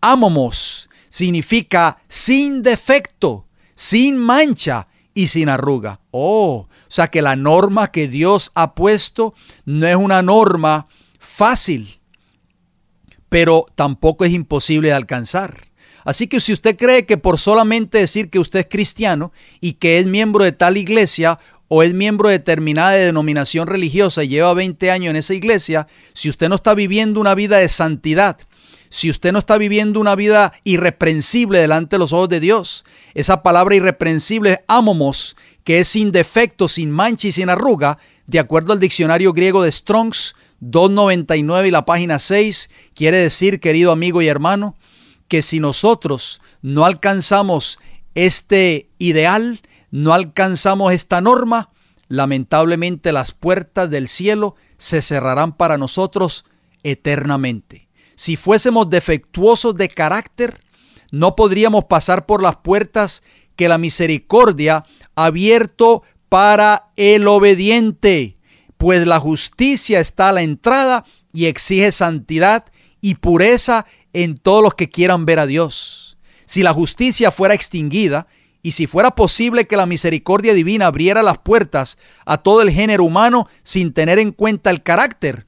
Speaker 1: Ámomos significa sin defecto, sin mancha y sin arruga. O sea que la norma que Dios ha puesto no es una norma fácil, pero tampoco es imposible de alcanzar. Así que si usted cree que por solamente decir que usted es cristiano y que es miembro de tal iglesia o es miembro de determinada denominación religiosa y lleva 20 años en esa iglesia, si usted no está viviendo una vida de santidad, si usted no está viviendo una vida irreprensible delante de los ojos de Dios, esa palabra irreprensible es ámomos, que es sin defecto, sin mancha y sin arruga, de acuerdo al diccionario griego de Strong's 299 y la página 6, quiere decir, querido amigo y hermano, que si nosotros no alcanzamos este ideal, no alcanzamos esta norma, lamentablemente las puertas del cielo se cerrarán para nosotros eternamente. Si fuésemos defectuosos de carácter, no podríamos pasar por las puertas que la misericordia ha abierto para el obediente, pues la justicia está a la entrada y exige santidad y pureza en todos los que quieran ver a Dios. Si la justicia fuera extinguida y si fuera posible que la misericordia divina abriera las puertas a todo el género humano sin tener en cuenta el carácter,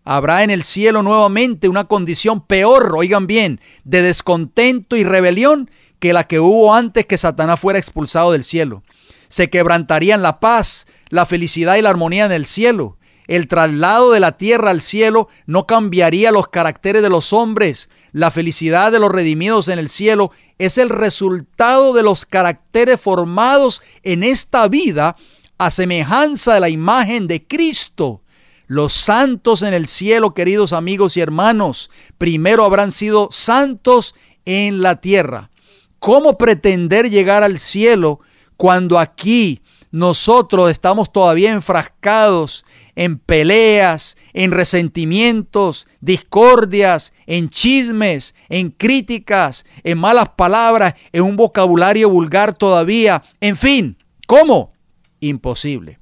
Speaker 1: habrá en el cielo nuevamente una condición peor, oigan bien, de descontento y rebelión que la que hubo antes que Satanás fuera expulsado del cielo. Se quebrantarían la paz, la felicidad y la armonía en el cielo. El traslado de la tierra al cielo no cambiaría los caracteres de los hombres. La felicidad de los redimidos en el cielo es el resultado de los caracteres formados en esta vida a semejanza de la imagen de Cristo. Los santos en el cielo, queridos amigos y hermanos, primero habrán sido santos en la tierra. ¿Cómo pretender llegar al cielo cuando aquí nosotros estamos todavía enfrascados en peleas, en resentimientos, discordias, en chismes, en críticas, en malas palabras, en un vocabulario vulgar todavía? En fin, ¿cómo? Imposible.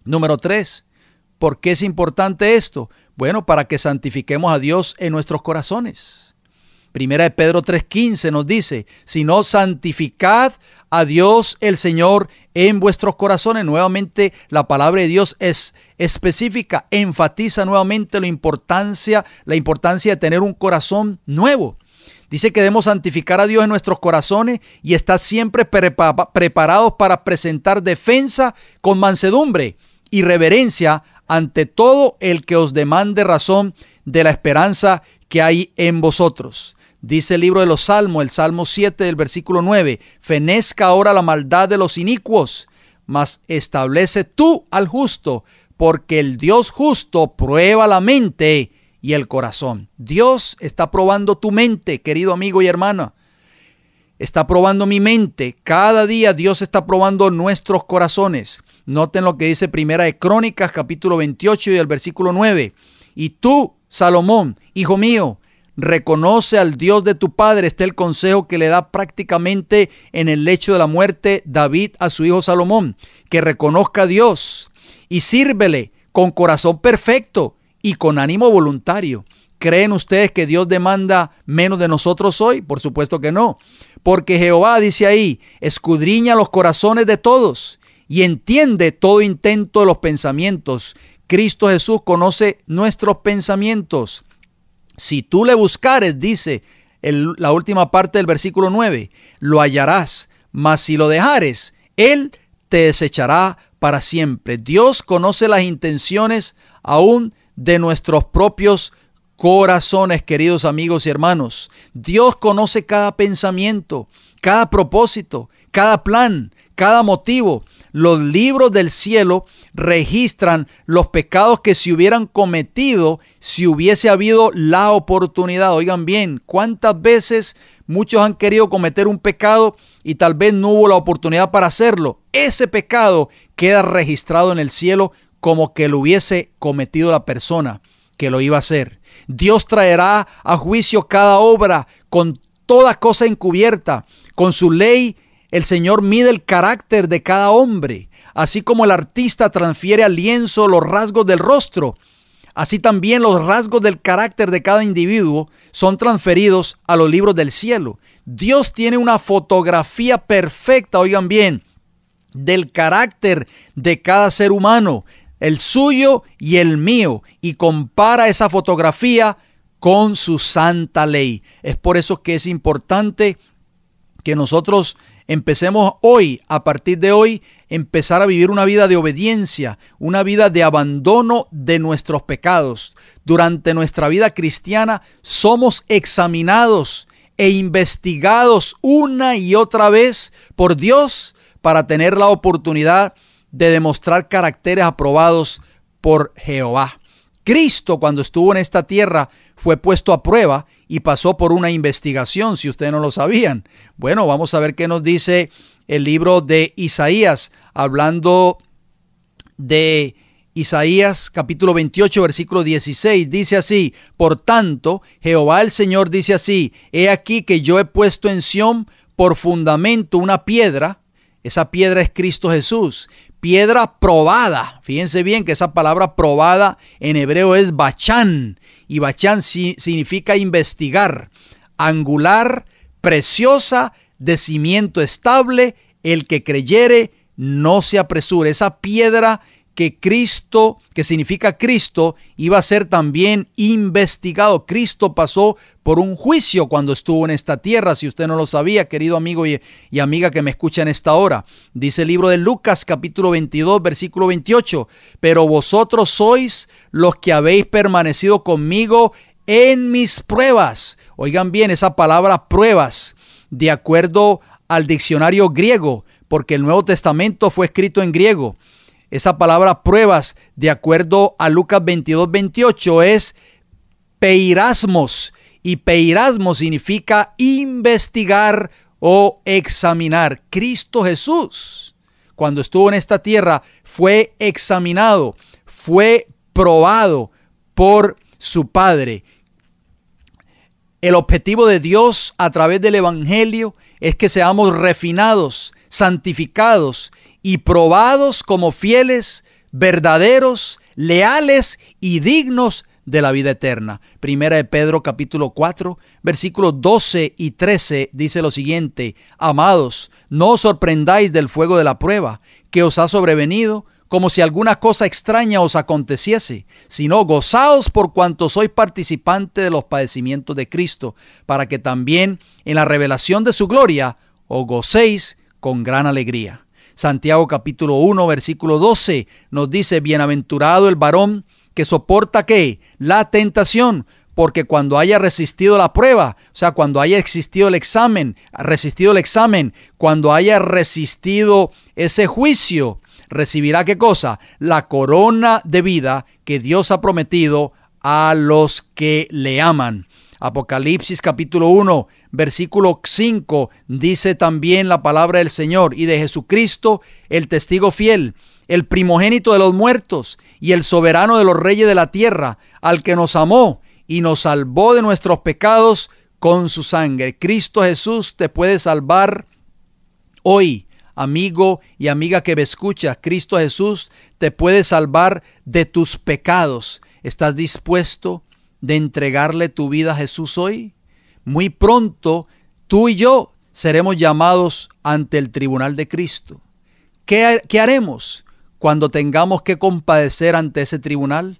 Speaker 1: Número 3. ¿Por qué es importante esto? Bueno, para que santifiquemos a Dios en nuestros corazones. Primera de Pedro 3:15 nos dice, sino santificad a Dios el Señor en vuestros corazones. Nuevamente la palabra de Dios es específica, enfatiza nuevamente la importancia de tener un corazón nuevo. Dice que debemos santificar a Dios en nuestros corazones y estar siempre preparados para presentar defensa con mansedumbre y reverencia ante todo el que os demande razón de la esperanza que hay en vosotros. Dice el libro de los Salmos, el Salmo 7 del versículo 9, fenezca ahora la maldad de los inicuos, mas establece tú al justo, porque el Dios justo prueba la mente y el corazón. Dios está probando tu mente, querido amigo y hermana. Está probando mi mente. Cada día Dios está probando nuestros corazones. Noten lo que dice Primera de Crónicas, capítulo 28 y el versículo 9. Y tú, Salomón, hijo mío, reconoce al Dios de tu padre. Este es el consejo que le da prácticamente en el lecho de la muerte David a su hijo Salomón. Que reconozca a Dios y sírvele con corazón perfecto y con ánimo voluntario. ¿Creen ustedes que Dios demanda menos de nosotros hoy? Por supuesto que no. Porque Jehová, dice ahí, escudriña los corazones de todos y entiende todo intento de los pensamientos. Cristo Jesús conoce nuestros pensamientos. Si tú le buscares, dice la última parte del versículo 9, lo hallarás, mas si lo dejares, Él te desechará para siempre. Dios conoce las intenciones aún de nuestros propios corazones, queridos amigos y hermanos. Dios conoce cada pensamiento, cada propósito, cada plan, cada motivo. Los libros del cielo registran los pecados que se hubieran cometido si hubiese habido la oportunidad. Oigan bien, ¿cuántas veces muchos han querido cometer un pecado y tal vez no hubo la oportunidad para hacerlo? Ese pecado queda registrado en el cielo como que lo hubiese cometido la persona que lo iba a hacer. Dios traerá a juicio cada obra con toda cosa encubierta. Con su ley, el Señor mide el carácter de cada hombre. Así como el artista transfiere al lienzo los rasgos del rostro, así también los rasgos del carácter de cada individuo son transferidos a los libros del cielo. Dios tiene una fotografía perfecta, oigan bien, del carácter de cada ser humano, el suyo y el mío, y compara esa fotografía con su santa ley. Es por eso que es importante que nosotros empecemos hoy, a partir de hoy, empezar a vivir una vida de obediencia, una vida de abandono de nuestros pecados. Durante nuestra vida cristiana somos examinados e investigados una y otra vez por Dios para tener la oportunidad de demostrar caracteres aprobados por Jehová. Cristo, cuando estuvo en esta tierra, fue puesto a prueba y pasó por una investigación, si ustedes no lo sabían. Bueno, vamos a ver qué nos dice el libro de Isaías, hablando de Isaías capítulo 28, versículo 16. Dice así: por tanto, Jehová el Señor dice así: he aquí que yo he puesto en Sión por fundamento una piedra. Esa piedra es Cristo Jesús. Piedra probada. Fíjense bien que esa palabra probada en hebreo es bachán. Y bachán significa investigar. Angular, preciosa, de cimiento estable. El que creyere no se apresure. Esa piedra que Cristo, que significa Cristo, iba a ser también investigado. Cristo pasó por un juicio cuando estuvo en esta tierra, si usted no lo sabía, querido amigo y amiga que me escucha en esta hora. Dice el libro de Lucas capítulo 22, versículo 28, pero vosotros sois los que habéis permanecido conmigo en mis pruebas. Oigan bien esa palabra pruebas, de acuerdo al diccionario griego, porque el Nuevo Testamento fue escrito en griego. Esa palabra pruebas, de acuerdo a Lucas 22, 28, es peirasmos. Y peirasmos significa investigar o examinar. Cristo Jesús, cuando estuvo en esta tierra, fue examinado, fue probado por su Padre. El objetivo de Dios a través del Evangelio es que seamos refinados, santificados y probados como fieles, verdaderos, leales y dignos de la vida eterna. Primera de Pedro capítulo 4, versículos 12 y 13 dice lo siguiente: amados, no os sorprendáis del fuego de la prueba que os ha sobrevenido, como si alguna cosa extraña os aconteciese, sino gozaos por cuanto sois participantes de los padecimientos de Cristo, para que también en la revelación de su gloria os gocéis con gran alegría. Santiago capítulo 1, versículo 12 nos dice: bienaventurado el varón que soporta ¿qué? La tentación, porque cuando haya resistido la prueba, o sea, cuando haya resistido el examen, cuando haya resistido ese juicio, recibirá ¿qué cosa? La corona de vida que Dios ha prometido a los que le aman. Apocalipsis capítulo 1, versículo 5 dice también la palabra del Señor: y de Jesucristo, el testigo fiel, el primogénito de los muertos y el soberano de los reyes de la tierra, al que nos amó y nos salvó de nuestros pecados con su sangre. Cristo Jesús te puede salvar hoy, amigo y amiga que me escuchas. Cristo Jesús te puede salvar de tus pecados. ¿Estás dispuesto de entregarle tu vida a Jesús hoy? Muy pronto tú y yo seremos llamados ante el tribunal de Cristo. ¿Qué haremos cuando tengamos que compadecer ante ese tribunal?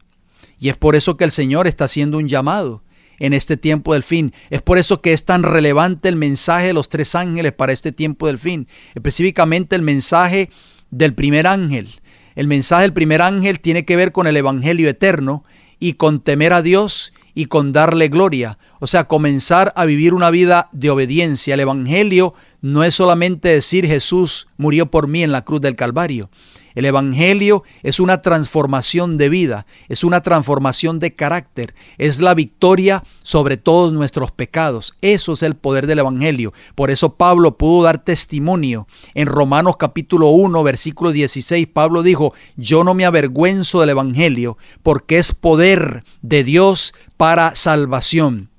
Speaker 1: Y es por eso que el Señor está haciendo un llamado en este tiempo del fin. Es por eso que es tan relevante el mensaje de los tres ángeles para este tiempo del fin. Específicamente el mensaje del primer ángel. El mensaje del primer ángel tiene que ver con el evangelio eterno, y con temer a Dios y con darle gloria. O sea, comenzar a vivir una vida de obediencia. El Evangelio no es solamente decir Jesús murió por mí en la cruz del Calvario. El Evangelio es una transformación de vida, es una transformación de carácter, es la victoria sobre todos nuestros pecados. Eso es el poder del Evangelio. Por eso Pablo pudo dar testimonio. En Romanos capítulo 1, versículo 16, Pablo dijo, yo no me avergüenzo del Evangelio, porque es poder de Dios para salvación.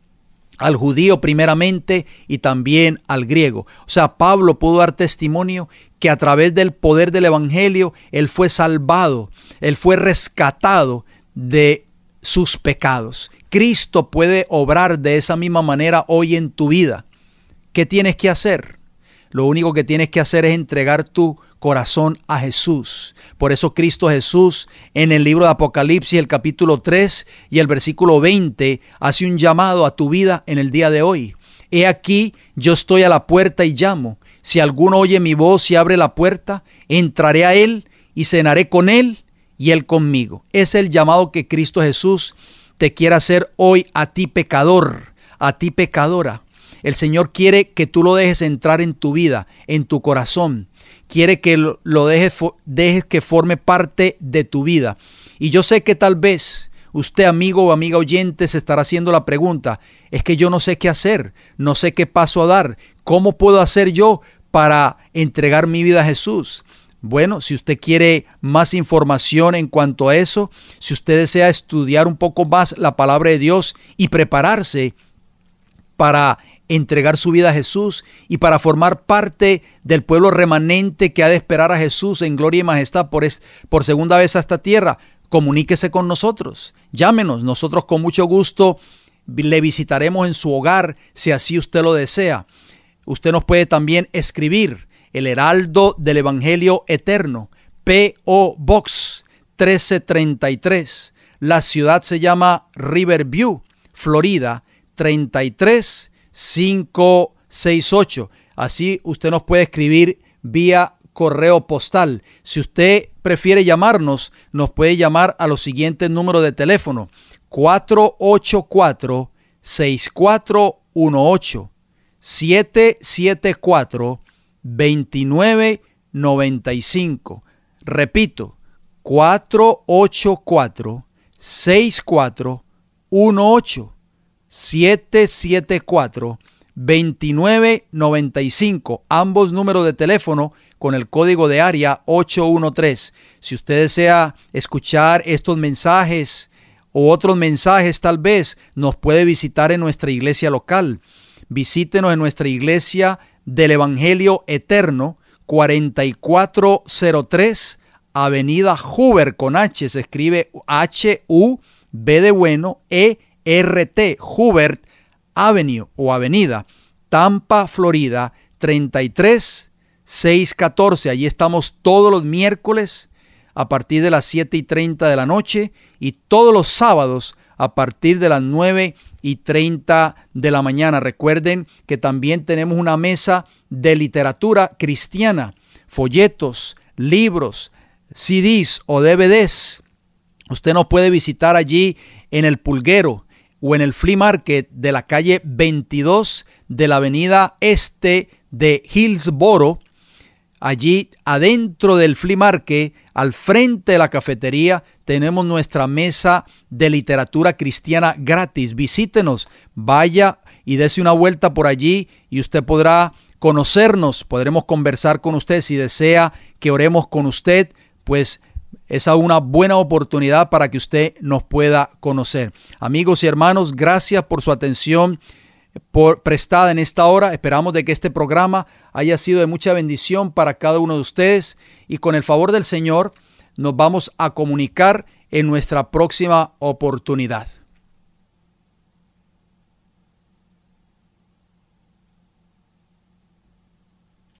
Speaker 1: Al judío primeramente y también al griego. O sea, Pablo pudo dar testimonio que a través del poder del Evangelio, él fue salvado, él fue rescatado de sus pecados. Cristo puede obrar de esa misma manera hoy en tu vida. ¿Qué tienes que hacer? Lo único que tienes que hacer es entregar tu corazón a Jesús. Por eso Cristo Jesús en el libro de Apocalipsis, el capítulo 3 y el versículo 20, hace un llamado a tu vida en el día de hoy. He aquí, yo estoy a la puerta y llamo. Si alguno oye mi voz y abre la puerta, entraré a él y cenaré con él y él conmigo. Es el llamado que Cristo Jesús te quiere hacer hoy a ti pecador, a ti pecadora. El Señor quiere que tú lo dejes entrar en tu vida, en tu corazón. Quiere que lo dejes que forme parte de tu vida. Y yo sé que tal vez usted, amigo o amiga oyente, se estará haciendo la pregunta, es que yo no sé qué hacer, no sé qué paso a dar. ¿Cómo puedo hacer yo para entregar mi vida a Jesús? Bueno, si usted quiere más información en cuanto a eso, si usted desea estudiar un poco más la palabra de Dios y prepararse para entregar su vida a Jesús y para formar parte del pueblo remanente que ha de esperar a Jesús en gloria y majestad por segunda vez a esta tierra, comuníquese con nosotros, llámenos, nosotros con mucho gusto le visitaremos en su hogar si así usted lo desea. Usted nos puede también escribir el Heraldo del Evangelio Eterno, P.O. Box 1333. La ciudad se llama Riverview, Florida, 33568. Así usted nos puede escribir vía correo postal. Si usted prefiere llamarnos, nos puede llamar a los siguientes números de teléfono: 484-6418, 774-2995. Repito, 484-6418, 774-2995. Ambos números de teléfono con el código de área 813. Si usted desea escuchar estos mensajes o otros mensajes, tal vez nos puede visitar en nuestra iglesia local. Visítenos en nuestra iglesia del Evangelio Eterno, 4403 Avenida Hubert, con H, se escribe H-U-B de bueno, E-R-T, Hubert Avenue o Avenida, Tampa, Florida, 33614. Allí estamos todos los miércoles a partir de las 7:30 de la noche y todos los sábados a partir de las 9:30 de la mañana. Recuerden que también tenemos una mesa de literatura cristiana, folletos, libros, CDs o DVDs. Usted nos puede visitar allí en el Pulguero o en el Flea Market de la calle 22 de la avenida este de Hillsboro. Allí adentro del Flea Market, al frente de la cafetería, tenemos nuestra mesa de literatura cristiana gratis. Visítenos, vaya y dése una vuelta por allí y usted podrá conocernos, podremos conversar con usted. Si desea que oremos con usted, pues es una buena oportunidad para que usted nos pueda conocer. Amigos y hermanos, gracias por su atención prestada en esta hora. Esperamos de que este programa haya sido de mucha bendición para cada uno de ustedes y con el favor del Señor nos vamos a comunicar en nuestra próxima oportunidad.